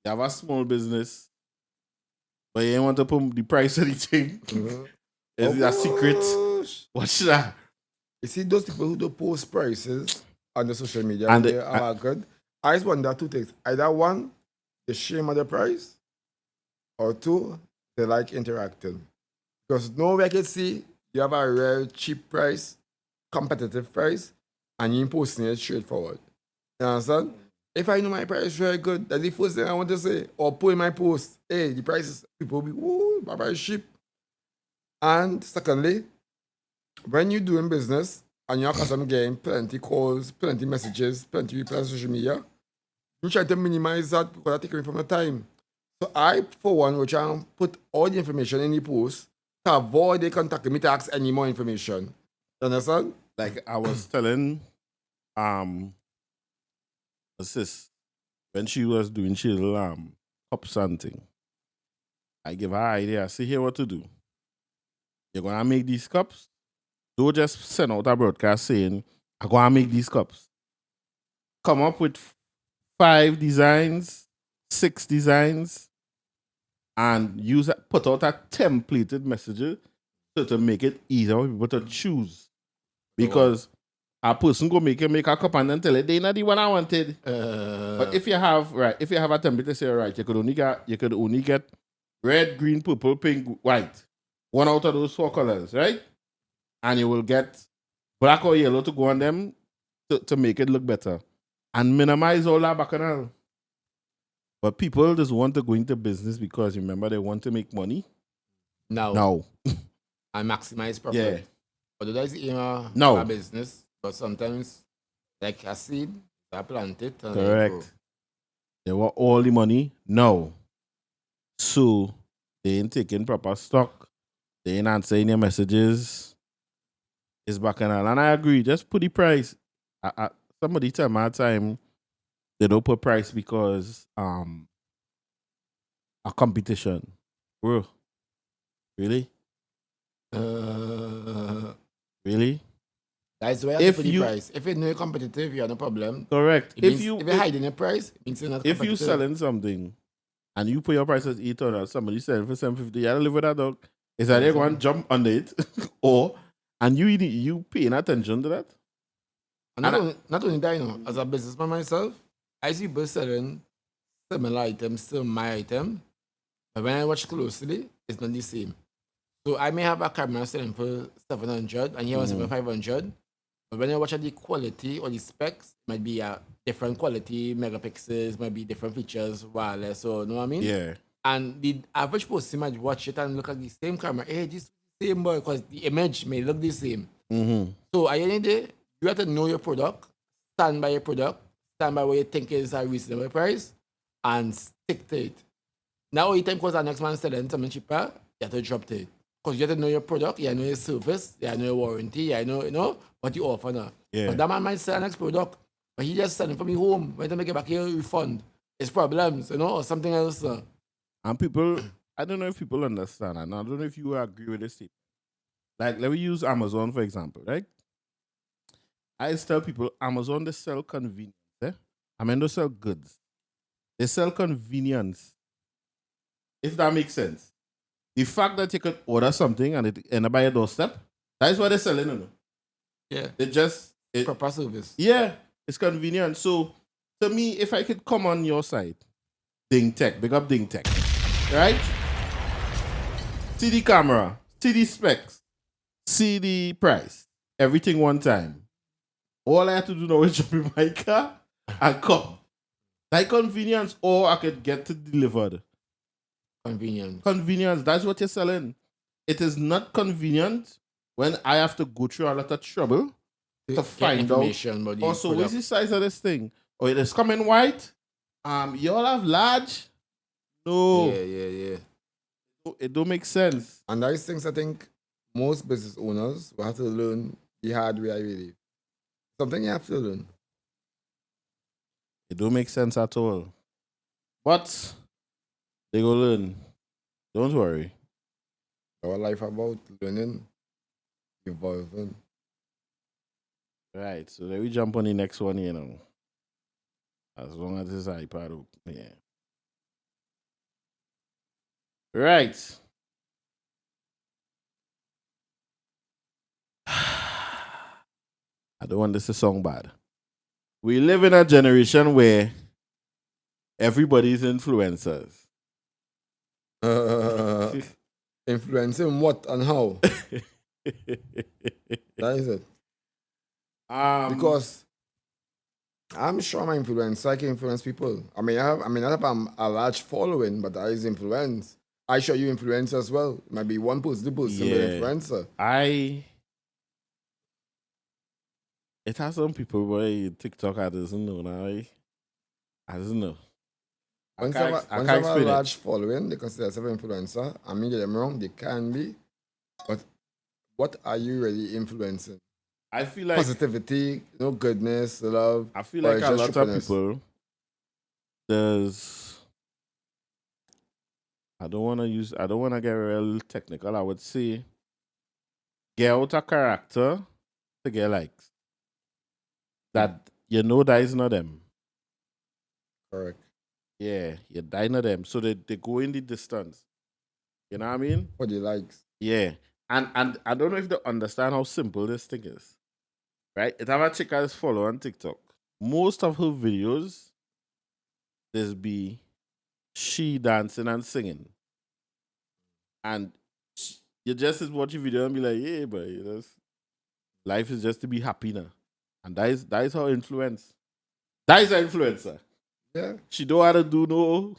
You have a small business, but you ain't want to put the price of the thing. Is it a secret? What's that? You see those people who do post prices on the social media and they are good. I just wonder 2 things. Either 1, they shame of the price, or 2, they like interacting. Because nowhere can see you have a real cheap price, competitive price, and you're posting it straightforward. You understand? If I know my price is very good, that's the first thing I want to say. Or put in my post, hey, the prices, people will be, ooh, my price is cheap. And secondly, when you're doing business and you're accustomed getting plenty calls, plenty messages, plenty people on social media, you try to minimize that because that takes away from your time. So I, for one, will try and put all the information in the post to avoid they contacting me to ask any more information. You understand? Like I was telling sis, when she was doing she little cups and thing, I give her an idea. I say, here what to do. You're gonna make these cups. Don't just send out a broadcast saying, I'm gonna make these cups. Come up with 5 designs, 6 designs, and put out a templated message to make it easier for people to choose. Because a person go make a cup and then tell it they not the one I wanted. But if you have a template to say, right, you could only get red, green, purple, pink, white. One out of those 4 colors, right? and you will get black or yellow to go on them to make it look better and minimize all that bacchanal. But people just want to go into business because remember they want to make money. No. And maximize profit. Yeah. But that's the aim of No. a business. But sometimes, like a seed, I plant it. And Correct. They want all the money. No. So they ain't taking proper stock. They ain't answering your messages. It's bacchanal. And I agree. Just put the price. Somebody tell my time they don't put price because a competition. Bro. Really? Really? That's why you put the price. If it's no competitive, you have no problem. Correct. If you're hiding the price, it means you're not if competitive. you're selling something and you put your price as $800, somebody selling for $750, you gotta live with that, dog. Is that they going to jump on it? And you paying attention to that? And not only that, you know, as a businessman myself, I see people selling similar items to my item. But when I watch closely, it's not the same. So I may have a camera selling for 700 and here was for 500. But when I watch at the quality or the specs, it might be a different quality, megapixels, might be different features, wireless, so you know what I mean? Yeah. And the average person might watch it and look at the same camera. Hey, this is the same boy, because the image may look the same. So at the end of the day, you have to know your product, stand by your product, stand by what you think is a reasonable price, and stick to it. Now, all the time, because the next man selling something cheaper, you have to drop it. Because you have to know your product, you have to know your service, you have to know your warranty, you have to know, what you offer now. Yeah. But that man might sell the next product, but he just selling for me home. When they make it back here, refund. It's problems, or something else. And people, I don't know if people understand, and I don't know if you agree with this. Like, let me use Amazon, for example, right? I tell people, Amazon, they sell convenience. I mean, they sell goods. They sell convenience. If that makes sense. The fact that you could order something and it end up by your doorstep, that is what they're selling, you know? Yeah. Proper service. Yeah, it's convenient. So, to me, if I could come on your side, Ding Tech, big up Ding Tech, right? See the camera, see the specs, see the price, everything one time. All I have to do now is jump in my car and come. Like convenience, or I could get it delivered. Convenience, that's what you're selling. It is not convenient when I have to go through a lot of trouble to find information out. About Also, what's the size of this thing? Or it is coming white. You all have large. No. Yeah. It don't make sense. And those things I think most business owners will have to learn the hard way, I believe. Something you have to learn. It don't make sense at all. But they go learn. Don't worry. Our life about learning, evolving. Right. So let me jump on the next one, As long as it's iPad. Yeah. Right. I don't want this to sound bad. We live in a generation where everybody's influencers. Influencing what and how? That is it. Because I'm sure my influence, I can influence people. I have a large following, but I is influence. I show you influence as well. It might be one person, the person, but influencer. It has some people where TikTok I doesn't know now. I don't know. Once I have a large following, they consider themselves influencer. I mean, get them wrong, they can be. But what are you really influencing? I feel like positivity, goodness, love. I feel like a lot of people. I don't want to get real technical. I would say get out a character to get likes. That that is not them. Correct. Yeah, that is not them. So they go in the distance. You know what I mean? For the likes. Yeah. And I don't know if they understand how simple this thing is. Right? It have a chick I follow on TikTok. Most of her videos, there's be she dancing and singing. And you just watch a video and be like, yeah, but Life is just to be happy now. And that is her influence. That is her influencer. Yeah. She don't how to do no.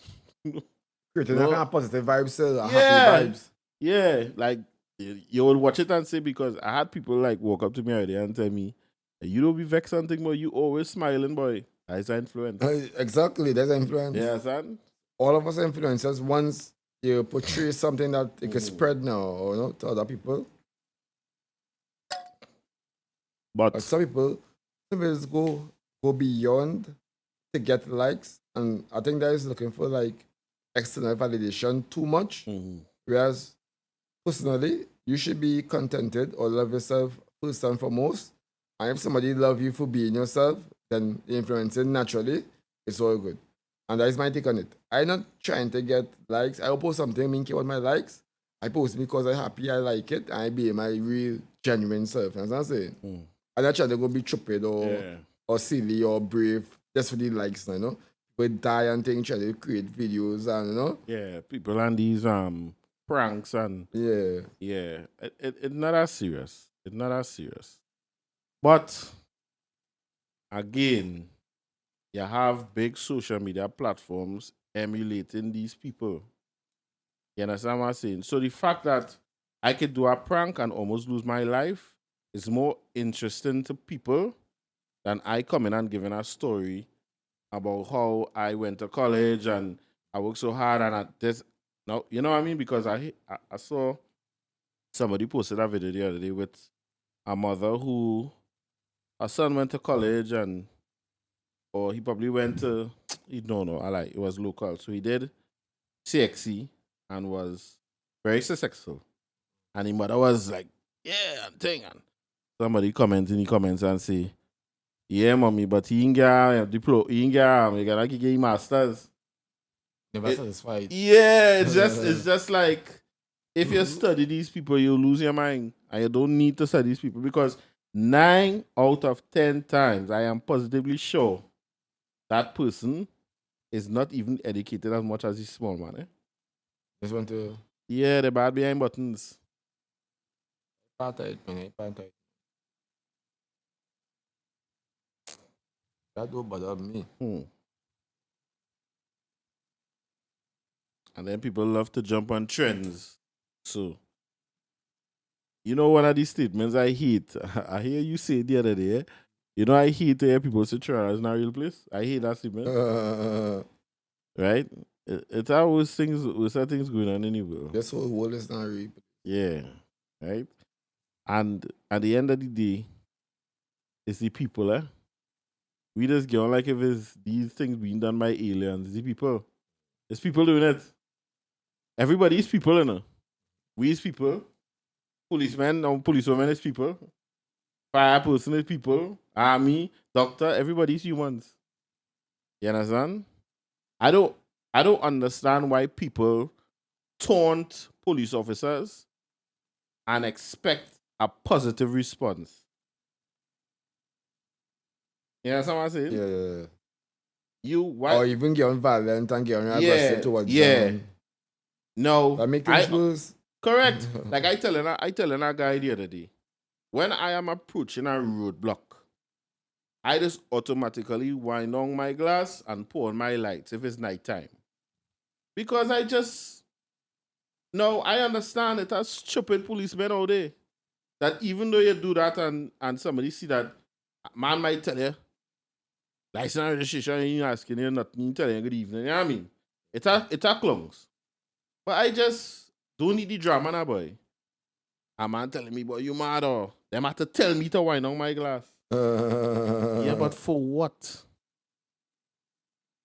Creating that kind of positive vibes, happy Yeah. vibes. Yeah. Like you will watch it and say, because I had people like walk up to me already and tell me, you don't be vexed something, but you always smiling, boy. That's her influence. Exactly, that's influence. Yeah, son. All of us are influencers. Once you portray something that it can spread now, or to other people. But Some people go beyond to get likes, and I think that is looking for like external validation too much. Whereas personally, you should be contented or love yourself first and foremost. And if somebody love you for being yourself, then the influencing naturally it's all good. And that is my take on it. I'm not trying to get likes. I will post something, mean care about my likes. I post because I'm happy, I like it, and I be my real genuine self. You know what I'm saying? I'm not trying to go be stupid or silly or brave just for the likes, you know. People die and things, try to create videos and you know. yeah, people and these pranks and Yeah. it's not as serious. It's not as serious. But again, you have big social media platforms emulating these people. You understand what I'm saying? So the fact that I could do a prank and almost lose my life is more interesting to people than I coming and giving a story about how I went to college and I worked so hard and this. No, you know what I mean? Because I saw somebody posted a video the other day with a mother who her son went to college or he probably went to he don't know, it was local. So he did CXC and was very successful. And his mother was like, yeah, and thing. And somebody comments in the comments and say, yeah, mommy, but he ain't get a diploma, he ain't get he gotta get masters. Never satisfied. Yeah, it's just like if you study these people, you lose your mind. And you don't need to study these people because 9 out of 10 times I am positively sure that person is not even educated as much as this small man. Just want to Yeah, they're bad behind buttons. part it, man. Part it. That don't bother me. And then people love to jump on trends. So, you know, one of these statements I hate. I hear you say the other day. You know, I hate to hear people say Toronto is not a real place. I hate that statement. Right? It's always things with things going on anyway. This whole world is not real. Yeah. Right? And at the end of the day, it's the people, We just get on like if it's these things being done by aliens. It's the people. It's people doing it. Everybody's people, you know. We is people. Policemen and policewomen is people. Fire person is people. Army, doctor, everybody's humans. You understand? I don't understand why people taunt police officers and expect a positive response. You understand what I'm saying? Yeah. You why Or even get on violent and get on aggressive towards them. No. That make things worse. Correct. Like I telling a guy the other day, when I am approaching a roadblock, I just automatically wind on my glass and pour on my lights if it's nighttime. Because I understand it as stupid policemen out there. That even though you do that and somebody see that, man might tell you, license and registration, you asking you nothing, you telling you good evening. You know what I mean? It's a clunks. But I just don't need the drama now, boy. A man telling me, boy, you mad or? Them have to tell me to wind on my glass. Yeah, but for what?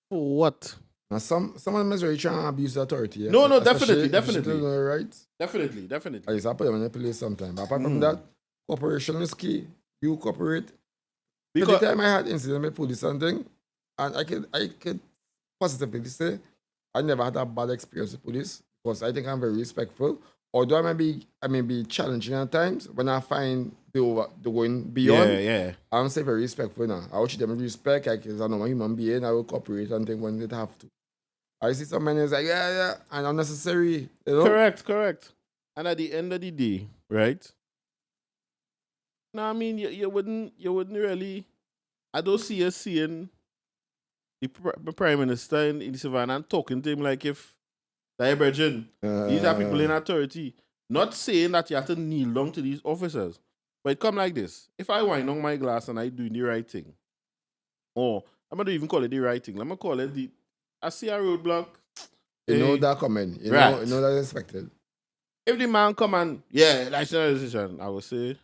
For what? Now some of them is really trying to abuse authority. Yeah? No, Especially definitely. if you don't know rights. Definitely. I used to put them in a place sometimes. But apart from that, cooperation is key. You cooperate. Because the time I had incident with police and thing, and I could positively say I never had a bad experience with police because I think I'm very respectful. Although I may be challenging at times when I find they're going beyond. Yeah. I'm say very respectful now. I will treat them with respect. Like as a normal human being, I will cooperate and think when they have to. I see some men is like yeah, and unnecessary. You know? Correct. And at the end of the day, right? No, I mean you wouldn't really. I don't see us seeing the prime minister in the savannah and talking to him like if they're virgin. These are people in authority. Not saying that you have to kneel down to these officers, but it come like this: if I wind on my glass and I do the right thing, or I'm not even call it the right thing. I'm gonna call it the. I see a roadblock. You know that coming. You Right. know that's expected. If the man come and license decision, I will say,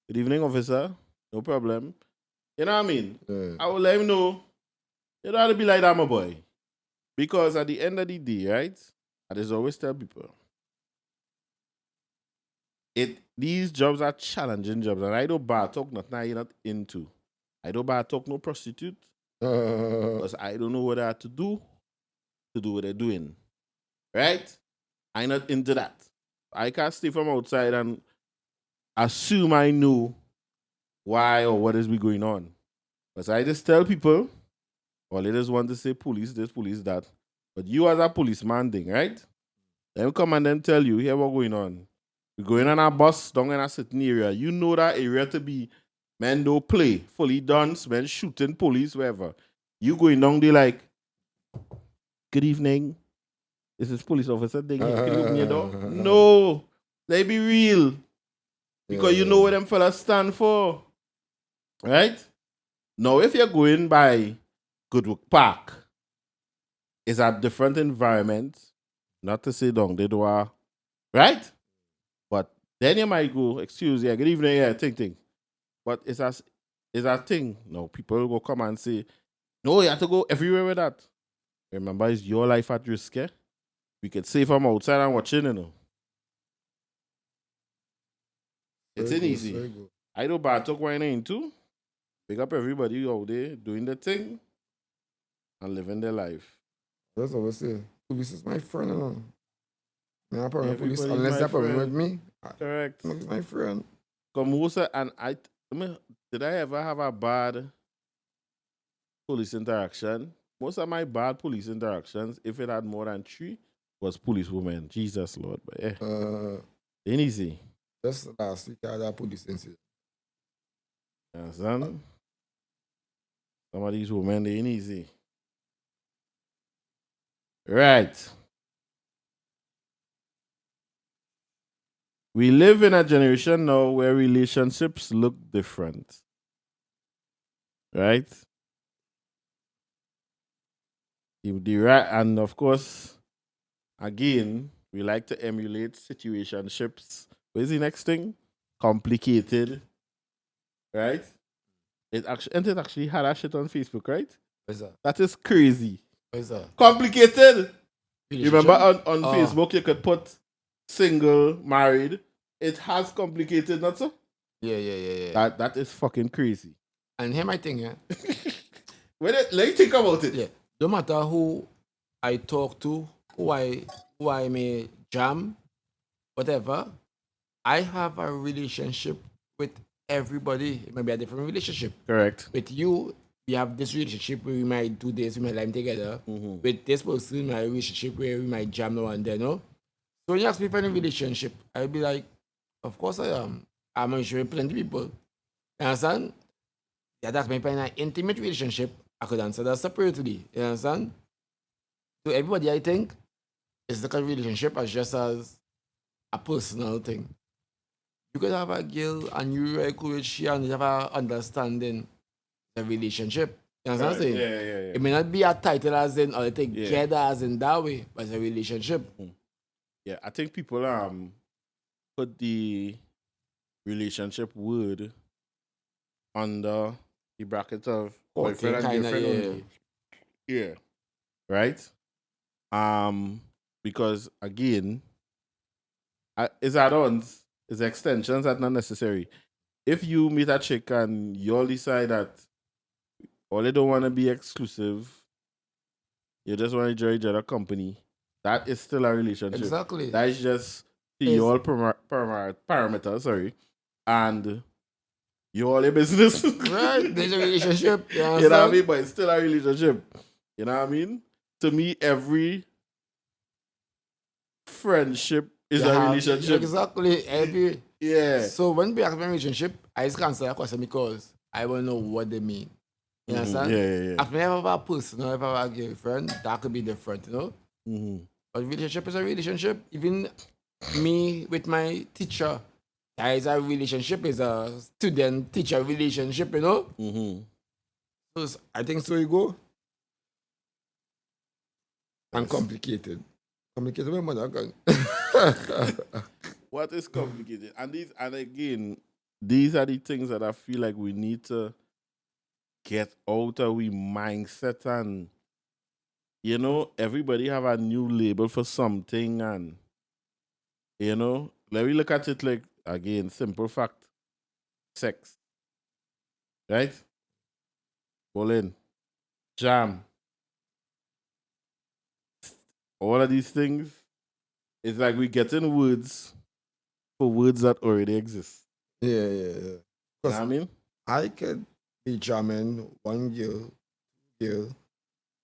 good evening, officer. No problem. You know what I mean? Yeah. I will let him know. You don't have to be like that, my boy. Because at the end of the day, right? I just always tell people, these jobs are challenging jobs, and I don't bad talk nothing I'm not into. I don't bad talk no prostitute because I don't know what I have to do what they're doing. Right? I'm not into that. I can't stay from outside and assume I know why or what is going on. Because I just tell people, or they just want to say police this, police that. But you as a policeman thing, right? Then come and then tell you, here what going on. We're going on a bus down in a certain area. You know that area to be men don't play, fully dance, men shooting police, wherever. You going down there like, good evening. This is police officer. Can you open your door? No. They be real. Because you know what them fellas stand for. Right? Now, if you're going by Goodwood Park, it's a different environment. Not to say down the door. Right? But then you might go, excuse me, good evening, ting. But it's a thing. No, people will come and say, no, you have to go everywhere with that. Remember, it's your life at risk, eh? We could say from outside and watching, you know. It's Very good, easy. very good. I don't bad talk why into. Pick up everybody out there doing the thing and living their life. That's what I say. Police is my friend. Me have problem with police Everybody unless my they have problem with friend. me. Correct. He's my friend. And did I ever have a bad police interaction? Most of my bad police interactions, if it had more than 3, was police women. Jesus Lord, but ain't easy. Just last week I had a police incident. You understand? Some of these women, they ain't easy. Right. We live in a generation now where relationships look different. Right? And of course, again, we like to emulate situationships. What is the next thing? Complicated. Right? It actually had that shit on Facebook, right? What's that? That is crazy. What's that? Complicated. You remember on Oh. Facebook you could put single, married. It has complicated, not so? Yeah. That is fucking crazy. And here my thing, yeah. Let me think about it. Yeah. No matter who I talk to, who I may jam, whatever, I have a relationship with everybody. It might be a different relationship. Correct. With you, we have this relationship where we might do this, we might live together. With this person, we have a relationship where we might jam now and then, no? So when you ask me for any relationship, I'll be like, of course I am. I'm sure plenty of people. You understand? Yeah, that's my an intimate relationship. I could answer that separately. You understand? So everybody, I think, is like a relationship as just as a personal thing. You could have a girl and you really cool with she and you have a understanding the relationship. You understand what I'm saying? Yeah. It may not be a title as in or Yeah. together as in that way, but it's a relationship. Yeah, I think people put the relationship word under the bracket of boyfriend and kinda, girlfriend yeah. only. Yeah. Right? Because again, it's add-ons, it's extensions that not necessary. If you meet a chick and you all decide that all they don't want to be exclusive, you just want to enjoy each other company, that is still a relationship. Exactly. That is just your parameters, sorry, and you all your business. Right? There's a relationship. You You know what I understand? mean? But it's still a relationship. You know what I mean? To me, every friendship is You a have- relationship. Exactly. Every Yeah. So when we have a relationship, I just answer that question because I want to know what they mean. You understand? Yeah. If I ever have a person or if I have a girlfriend, that could be different, you know? Mm-hmm. But relationship is a relationship. Even me with my teacher, that is a relationship, is a student-teacher relationship, you know? Mm-hmm. So I think so you go. And Yes. complicated. Complicated with mother gun. What is complicated? And again, these are the things that I feel like we need to get out of we mindset, and everybody have a new label for something, and let me look at it like, again, simple fact. Sex. Right? Bowling. Jam. All of these things. It's like we getting words for words that already exist. Yeah. You know what I mean? I could be jamming one girl,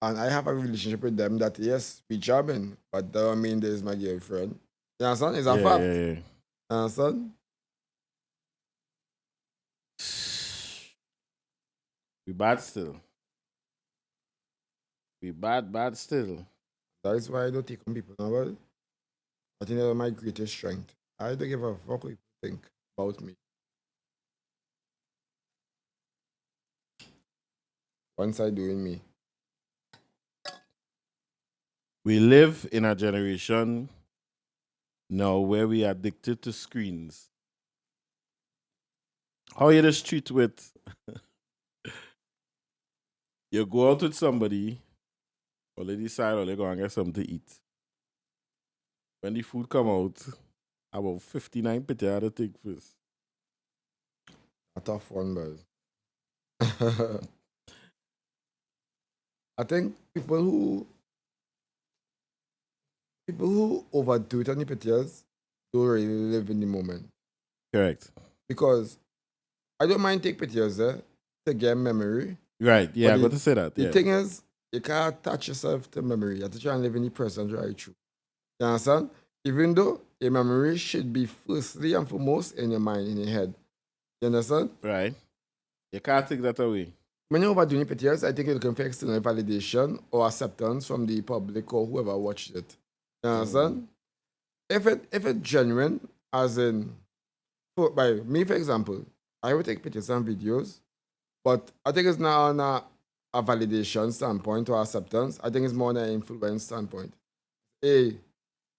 and I have a relationship with them that, yes, we jamming, but that don't mean there's my girlfriend. You understand? It's a fact. Yeah. You understand? We bad still. We bad still. That is why I don't take on people now. Well, I think that's my greatest strength. I don't give a fuck what people think about me. Once I doing me. We live in a generation now where we are addicted to screens. How you just treat with you go out with somebody, or they decide or they go and get something to eat. When the food come out, about 59 pity other thing first. A tough one, but I think people who overdo it on the pictures don't really live in the moment. Correct. Because I don't mind take pictures to get memory. Right. Yeah, I But got to say that. The Yeah. thing is, you can't attach yourself to memory. You have to try and live in the present right through. You understand? Even though your memory should be firstly and foremost in your mind, in your head. You understand? Right. You can't take that away. When you're overdoing the pictures, I think you're looking for external validation or acceptance from the public or whoever watched it. You understand? If it's genuine, as in, by me, for example, I would take pictures and videos, but I think it's not on a validation standpoint or acceptance. I think it's more on an influence standpoint. Hey,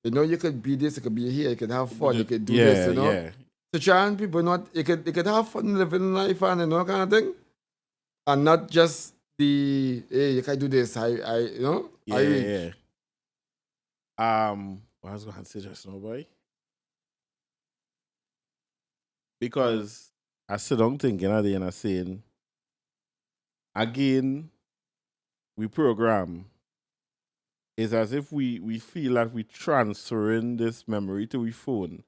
you could be this, you could be here, you could have fun, you could do this, Yeah. To try and people not, you could have fun living life and kind of thing, and not just the hey, you can do this. I Yeah. What I was going to say just now, boy. Because I sit down thinking at the end, I saying, again, we program. It's as if we feel like we transferring this memory to we phone.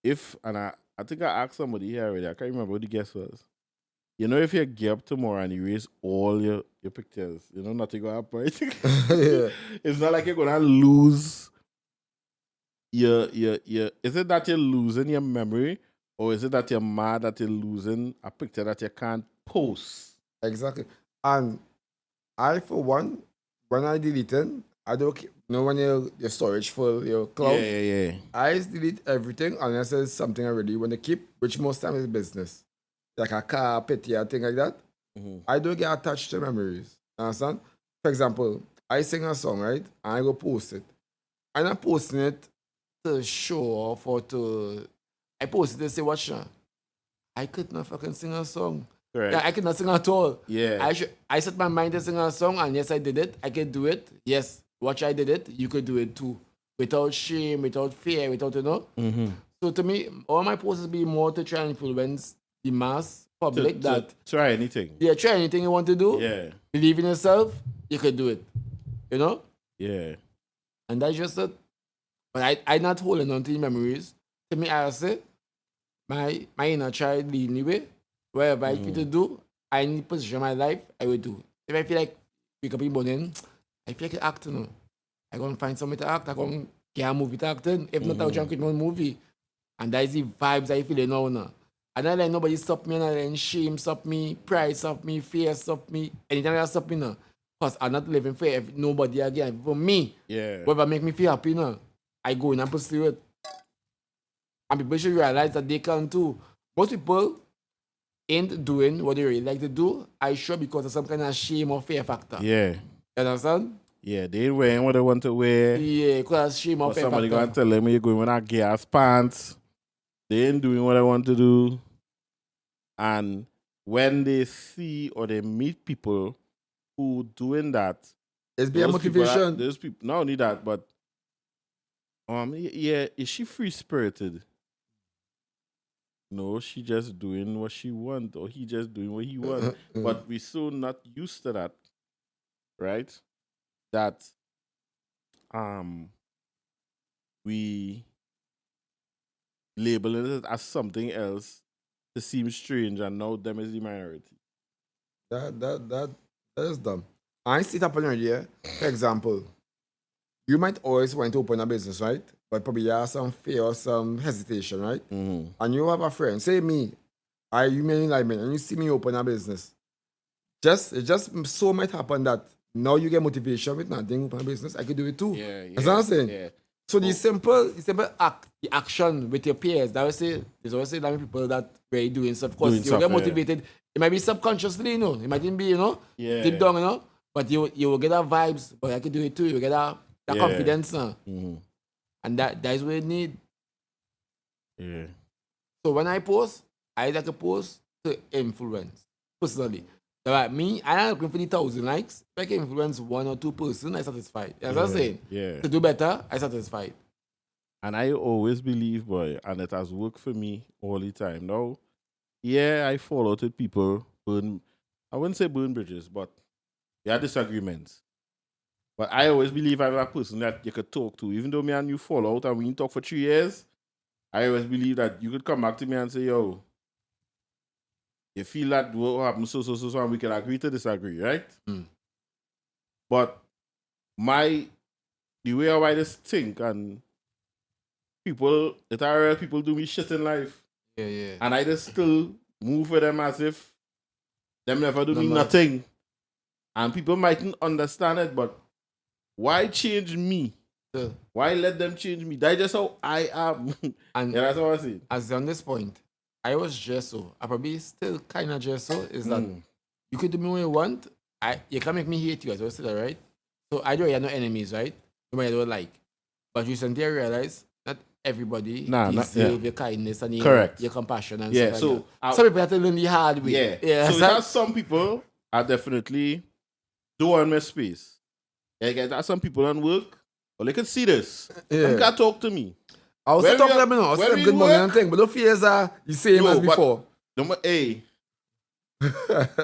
And I think I asked somebody here already, I can't remember what the guess was. If you get up tomorrow and erase all your pictures, nothing gonna happen. Right? Yeah. It's not like you're gonna lose your is it that you're losing your memory, or is it that you're mad that you're losing a picture that you can't post? Exactly. And I, for one, when I delete it, I don't keep, when your storage full, your cloud, Yeah. I just delete everything unless there's something I really want to keep, which most time is business. Like a car, petty, a thing like that. I don't get attached to memories. Understand? For example, I sing a song, right? And I go post it. I'm not posting it to show off or to. I post it to say, watch now. I could not fucking sing a song. Correct. Yeah, I could not sing at all. Yeah. I set my mind to sing a song, and yes, I did it. I could do it. Yes, watch, I did it. You could do it too. Without shame, without fear, without, So to me, all my posts be more to try and influence the mass public to try anything. Yeah, try anything you want to do. Yeah. Believe in yourself, you could do it. Yeah. And that's just it. But I'm not holding on to the memories. To me, I say, my inner child lead me way. Wherever I feel to do, I need to position my life, I will do. If I feel like wake up in the morning, I feel like acting. I go and find something to act. I go and get a movie to act in. If not, I'll jump in one movie. And that's the vibes I feel now. And I let nobody stop me, and I let shame stop me, pride stop me, fear stop me, anything that stop me now. Because I'm not living for nobody again. For me, Yeah. whatever make me feel happy now, I go in and pursue it. And people should realize that they can too. Most people ain't doing what they really like to do, I sure because of some kind of shame or fear factor. Yeah. You understand? Yeah, they ain't wearing what they want to wear. Yeah, because shame or Or fear somebody factor. gonna tell them you're going with that gas pants. They ain't doing what they want to do. And when they see or they meet people who doing that, It's be a motivation. Those people not only that, but yeah, is she free spirited? No, she just doing what she want, or he just doing what he want. But we so not used to that, right? That we label it as something else to seem strange, and now them is the minority. That is dumb. I see it happen earlier. For example, you might always want to open a business, right? But probably you have some fear or some hesitation, right? Mm-hmm. And you have a friend, say me, you may like me, and you see me open a business. It just so might happen that now you get motivation with nothing, open a business. I could do it too. Yeah, That's what I'm saying. Yeah. So the simple the action with your peers, that will say there's always that many people that really doing stuff. Of course, Doing you get stuff, motivated. It might be subconsciously, it might even be, Yeah. deep down, but you will get that vibes, but I can do it too. You get that Yeah. confidence, Mm-hmm. and that is what you need. Yeah. So when I post, I like to post to influence personally. So like me, I'm not looking for the 1,000 likes. If I can influence 1 or 2 person, I'm satisfied. That's what I'm saying. Yeah. To do better, I'm satisfied. And I always believe, boy, and it has worked for me all the time. Now, yeah, I fall out with people, I wouldn't say burn bridges, but there are disagreements. But I always believe I'm a person that you could talk to. Even though me and you fall out and we didn't talk for 3 years, I always believe that you could come back to me and say, yo, you feel that what happened so, and we can agree to disagree, right? Mm. But the way how I just think, and people do me shit in life. Yeah. And I just still move with them as if them never do me No. nothing. And people mightn't understand it, but why change me? Yeah. Why let them change me? That's just how I am. And yeah, that's what I see. as on this point, I was just so. I probably still kind of just so. Is that you could do me what you want. You can't make me hate you as well, say that, right? So I know you're not enemies, right? Nobody I don't like. But recently I realized not everybody deserve your kindness and your compassion and stuff like that. Some people have to learn the hard way. Yeah. So that's some people are definitely don't want my space. Yeah, there's some people on work, well, they can see this. They can't talk to me. I was talking to them, I was saying good morning and thing, but the fears are the same as before. Hey,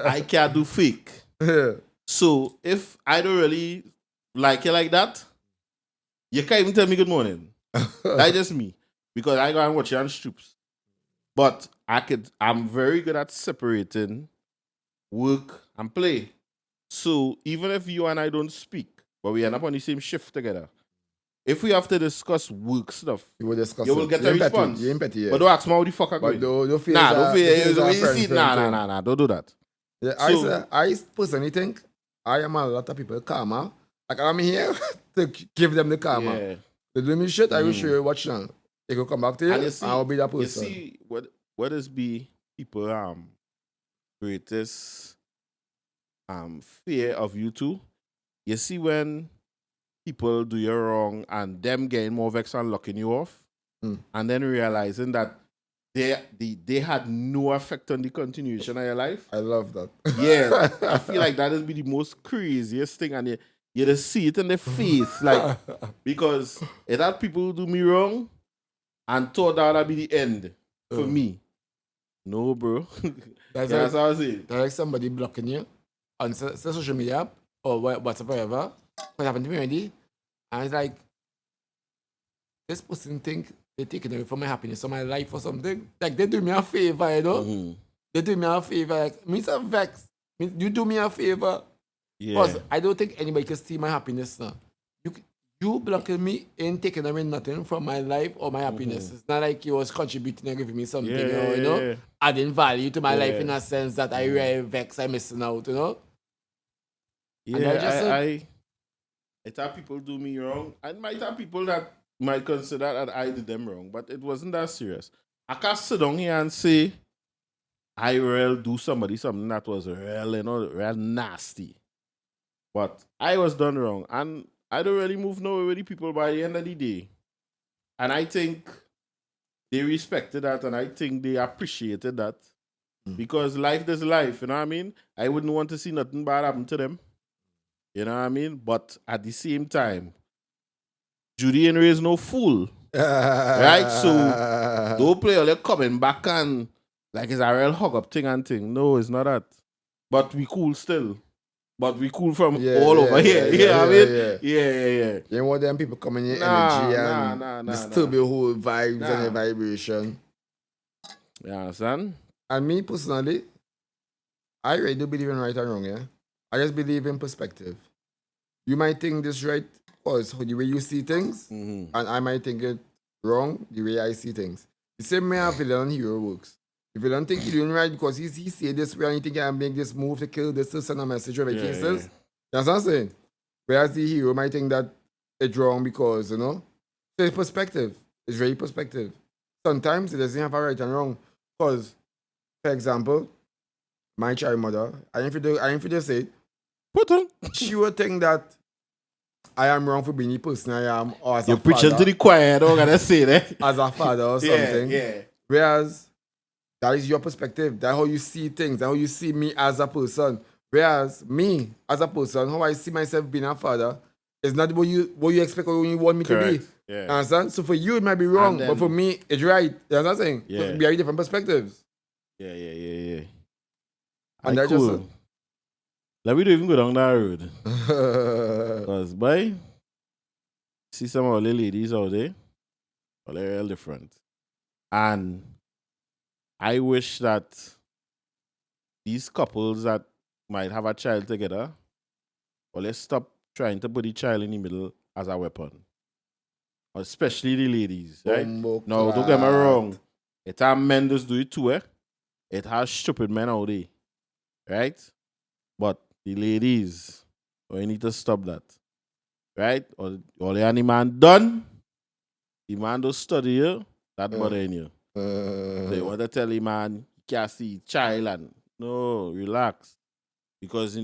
I can't do fake. Yeah. So if I don't really like you like that, you can't even tell me good morning. That's just me. Because I go and watch you on Stoops. But I'm very good at separating work and play. So even if you and I don't speak, but we end up on the same shift together, if we have to discuss work stuff, you will get a response. You ain't petty, yeah. But don't ask me how the fuck I go. Don't feel don't feel Nah, don't do that. Yeah, I personally think I am a lot of people karma. Like I'm here to give them the karma. Yeah. They do me shit, I will show you watch now. They go come back to you, and I'll be that person. You see, what is be people greatest fear of you too? You see when people do you wrong and them getting more vexed and locking you off, and then realizing that they had no effect on the continuation of your life. I love that. Yeah, I feel like that is be the most craziest thing, and you just see it in the face, like because it had people who do me wrong and thought that would be the end for me. No, bro. That's how I see it. That's like somebody blocking you on social media or WhatsApp, whatever. What happened to me already? And it's like, this person think they're taking away from my happiness or my life or something. Like, they do me a favor, you know? Mm-hmm. They do me a favor. Like, me so vexed. You do me a favor. Yeah. Because I don't think anybody can see my happiness now. you blocking me ain't taking away nothing from my life or my happiness. It's not like you was contributing and giving me something, you know, adding value to my life in a sense that I really vex, I'm missing out, you know. And I just I thought people do me wrong. I might have people that might consider that I did them wrong, but it wasn't that serious. I can't sit down here and say I will do somebody something that was real, you know, real nasty. But I was done wrong. And I don't really move nowhere with the people by the end of the day. And I think they respected that and I think they appreciated that. Because life is life, you know what I mean? I wouldn't want to see nothing bad happen to them. You know what I mean? But at the same time, Judy Henry is no fool. Right? So don't play all that coming back and like it's a real hug up thing and thing. No, it's not that. But we cool still. But we cool from all over here. Yeah. You want them people coming in energy and disturb your whole vibes and your vibration. You understand? And me personally, I really do believe in right and wrong, yeah? I just believe in perspective. You might think this right because the way you see things, and I might think it wrong the way I see things. The same way a villain and hero works. If you don't think you're doing right because he say this way and you think I can make this move to kill this to send a message over cases, that's what I'm saying. Whereas the hero might think that it's wrong because, you know, so it's perspective. It's very perspective. Sometimes it doesn't have a right and wrong. Because, for example, my child mother, I ain't just say, she would think that I am wrong for being the person I am, or as You're a father. preaching to the choir, I don't gotta say that. As a father or something. Yeah. Whereas, that is your perspective. That's how you see things. That's how you see me as a person. Whereas, me, as a person, how I see myself being a father, is not what you expect or what you want me to be. Yeah. You understand? So for you, it might be wrong, but for me, it's right. You understand what I'm saying? Yeah. We have different perspectives. Yeah. And that cool. just... Like, we don't even go down that road. Because, boy, see some of the ladies out there, well, they're real different. And I wish that these couples that might have a child together, well, let's stop trying to put the child in the middle as a weapon. Especially the ladies, right? No, don't get me wrong. It has men just do it too, eh? It has stupid men out there, right? But the ladies, we need to stop that, right? All the any man done, the man don't study you, that bothering you. They want to tell the man, you can't see child and no, relax. Because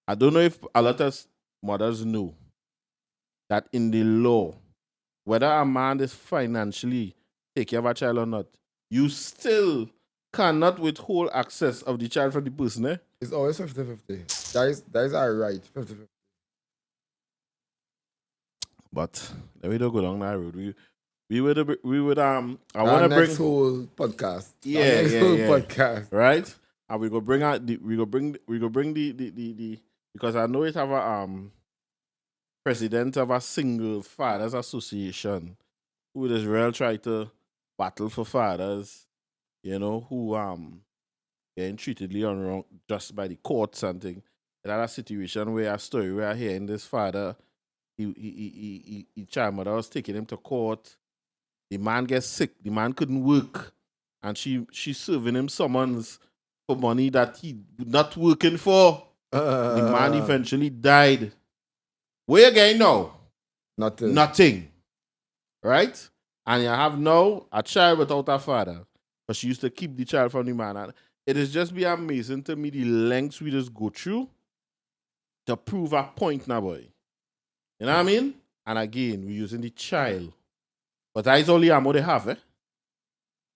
I don't know if a lot of mothers know that in the law, whether a man is financially take care of a child or not, you still cannot withhold access of the child from the person, eh? It's always 50-50. That is our right. 50-50. But let me don't go down that road. We would I want to bring whole podcast. Podcast, right? And we go bring out the because I know it have a president of a single fathers association who is real try to battle for fathers, you know, who getting treated wrong just by the courts and things. It had a situation where a story where I hearing this father, he child mother was taking him to court. The man gets sick. The man couldn't work. And she serving him summons for money that he not working for. The man eventually died. Where again now? Nothing. Right? And you have now a child without a father. Because she used to keep the child from the man. And it is just be amazing to me the lengths we just go through to prove a point now, boy. You know what I mean? And again, we're using the child. But that is only ammo they have, eh?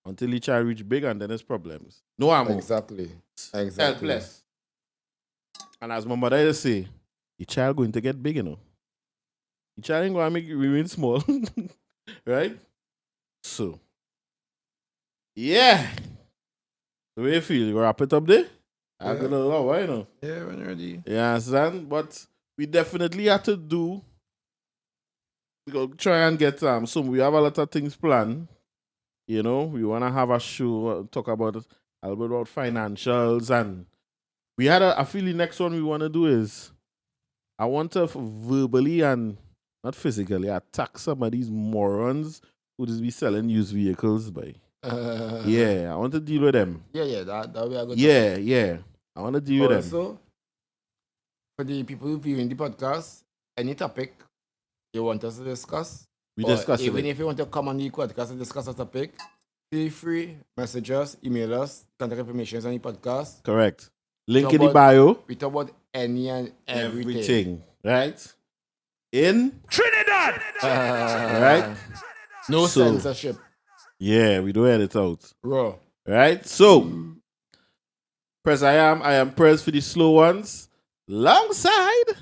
Until the child reach big and then there's problems. No ammo. Exactly. Helpless. And as my mother used to say, the child going to get big, you know. The child ain't going to make it remain small. Right? So, yeah. The way you feel, you wrap it up there? I got a lot, why, you know? Yeah, when you're ready. You understand? But we definitely have to do. We go try and get some. We have a lot of things planned. You know, we want to have a show, talk about a little bit about financials. And we had I feel the next one we want to do is I want to verbally and not physically, attack some of these morons who just be selling used vehicles, by. Yeah, I want to deal with them. Yeah, that we are good. Yeah. I want to deal with them. Also, for the people viewing the podcast, any topic you want us to discuss, We discuss even it. if you want to come on the podcast and discuss a topic, feel free, message us, email us, contact information is on the podcast. Correct. Link Talk in the about- bio. We talk about any and everything. Right? In Trinidad! right? No So- censorship. Yeah, we don't edit out. Raw. Right? So, Press I am Press for the slow ones. Alongside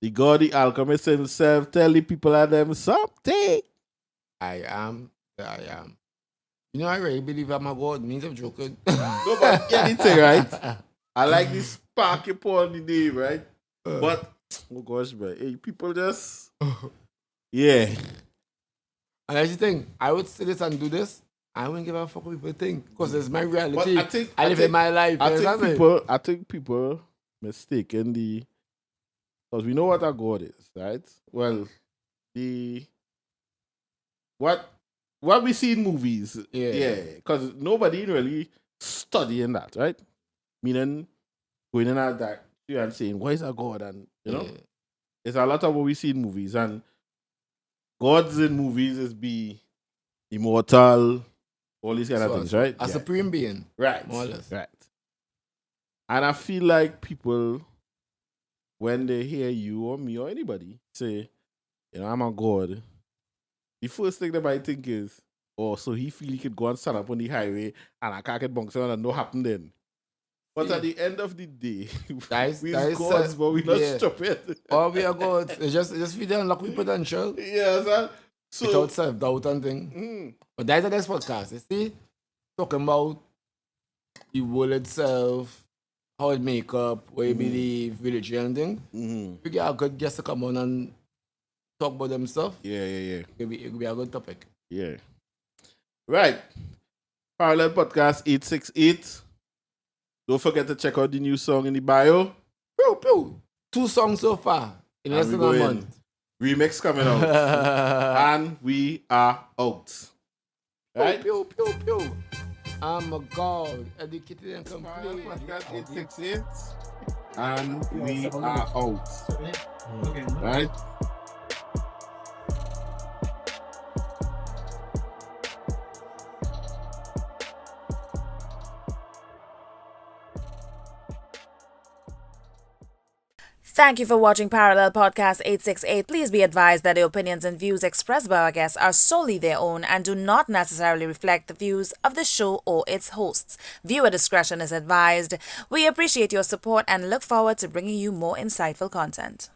the God, the alchemist himself, tell the people of them something. I am. You know, I really believe I'm a god. Means I'm joking. No, but anything, right? I like this spark you put on the name, right? But, oh gosh, bro. Hey, people just, yeah. And that's the thing. I would say this and do this. I wouldn't give a fuck what people think. Because it's my reality. But I live in my life. I think people mistaken because we know what a God is, right? Well, what we see in movies, because nobody really studying that, right? Meaning going in at that and saying, "What is a God?" And you know, it's a lot of what we see in movies, and gods in movies is be immortal, all these kind of things, right? A supreme being. Right. More or less. Right. And I feel like people, when they hear you or me or anybody say, I'm a God, the first thing they might think is, oh, so he feel he could go and stand up on the highway and I can't get bunked on and no happen then. But at the end of the day, we're gods, but we're not stupid. Oh, we are gods. It's just we don't unlock with potential. Yeah, so without self-doubt and thing. But that's the next podcast. You see? Talking about the world itself, how it make up, what you believe, religion and thing. We get a good guest to come on and talk about them stuff. Yeah. It could be a good topic. Yeah. Right. Parallel Podcast 868. Don't forget to check out the new song in the bio. Pew. 2 songs so far in less than a month. Remix coming out. And we are out. Right? Pew. I'm a god, educated and complete. Podcast 868. And we are out. Right? Thank you for watching Parallel Podcast 868. Please be advised that the opinions and views expressed by our guests are solely their own and do not necessarily reflect the views of the show or its hosts. Viewer discretion is advised. We appreciate your support and look forward to bringing you more insightful content.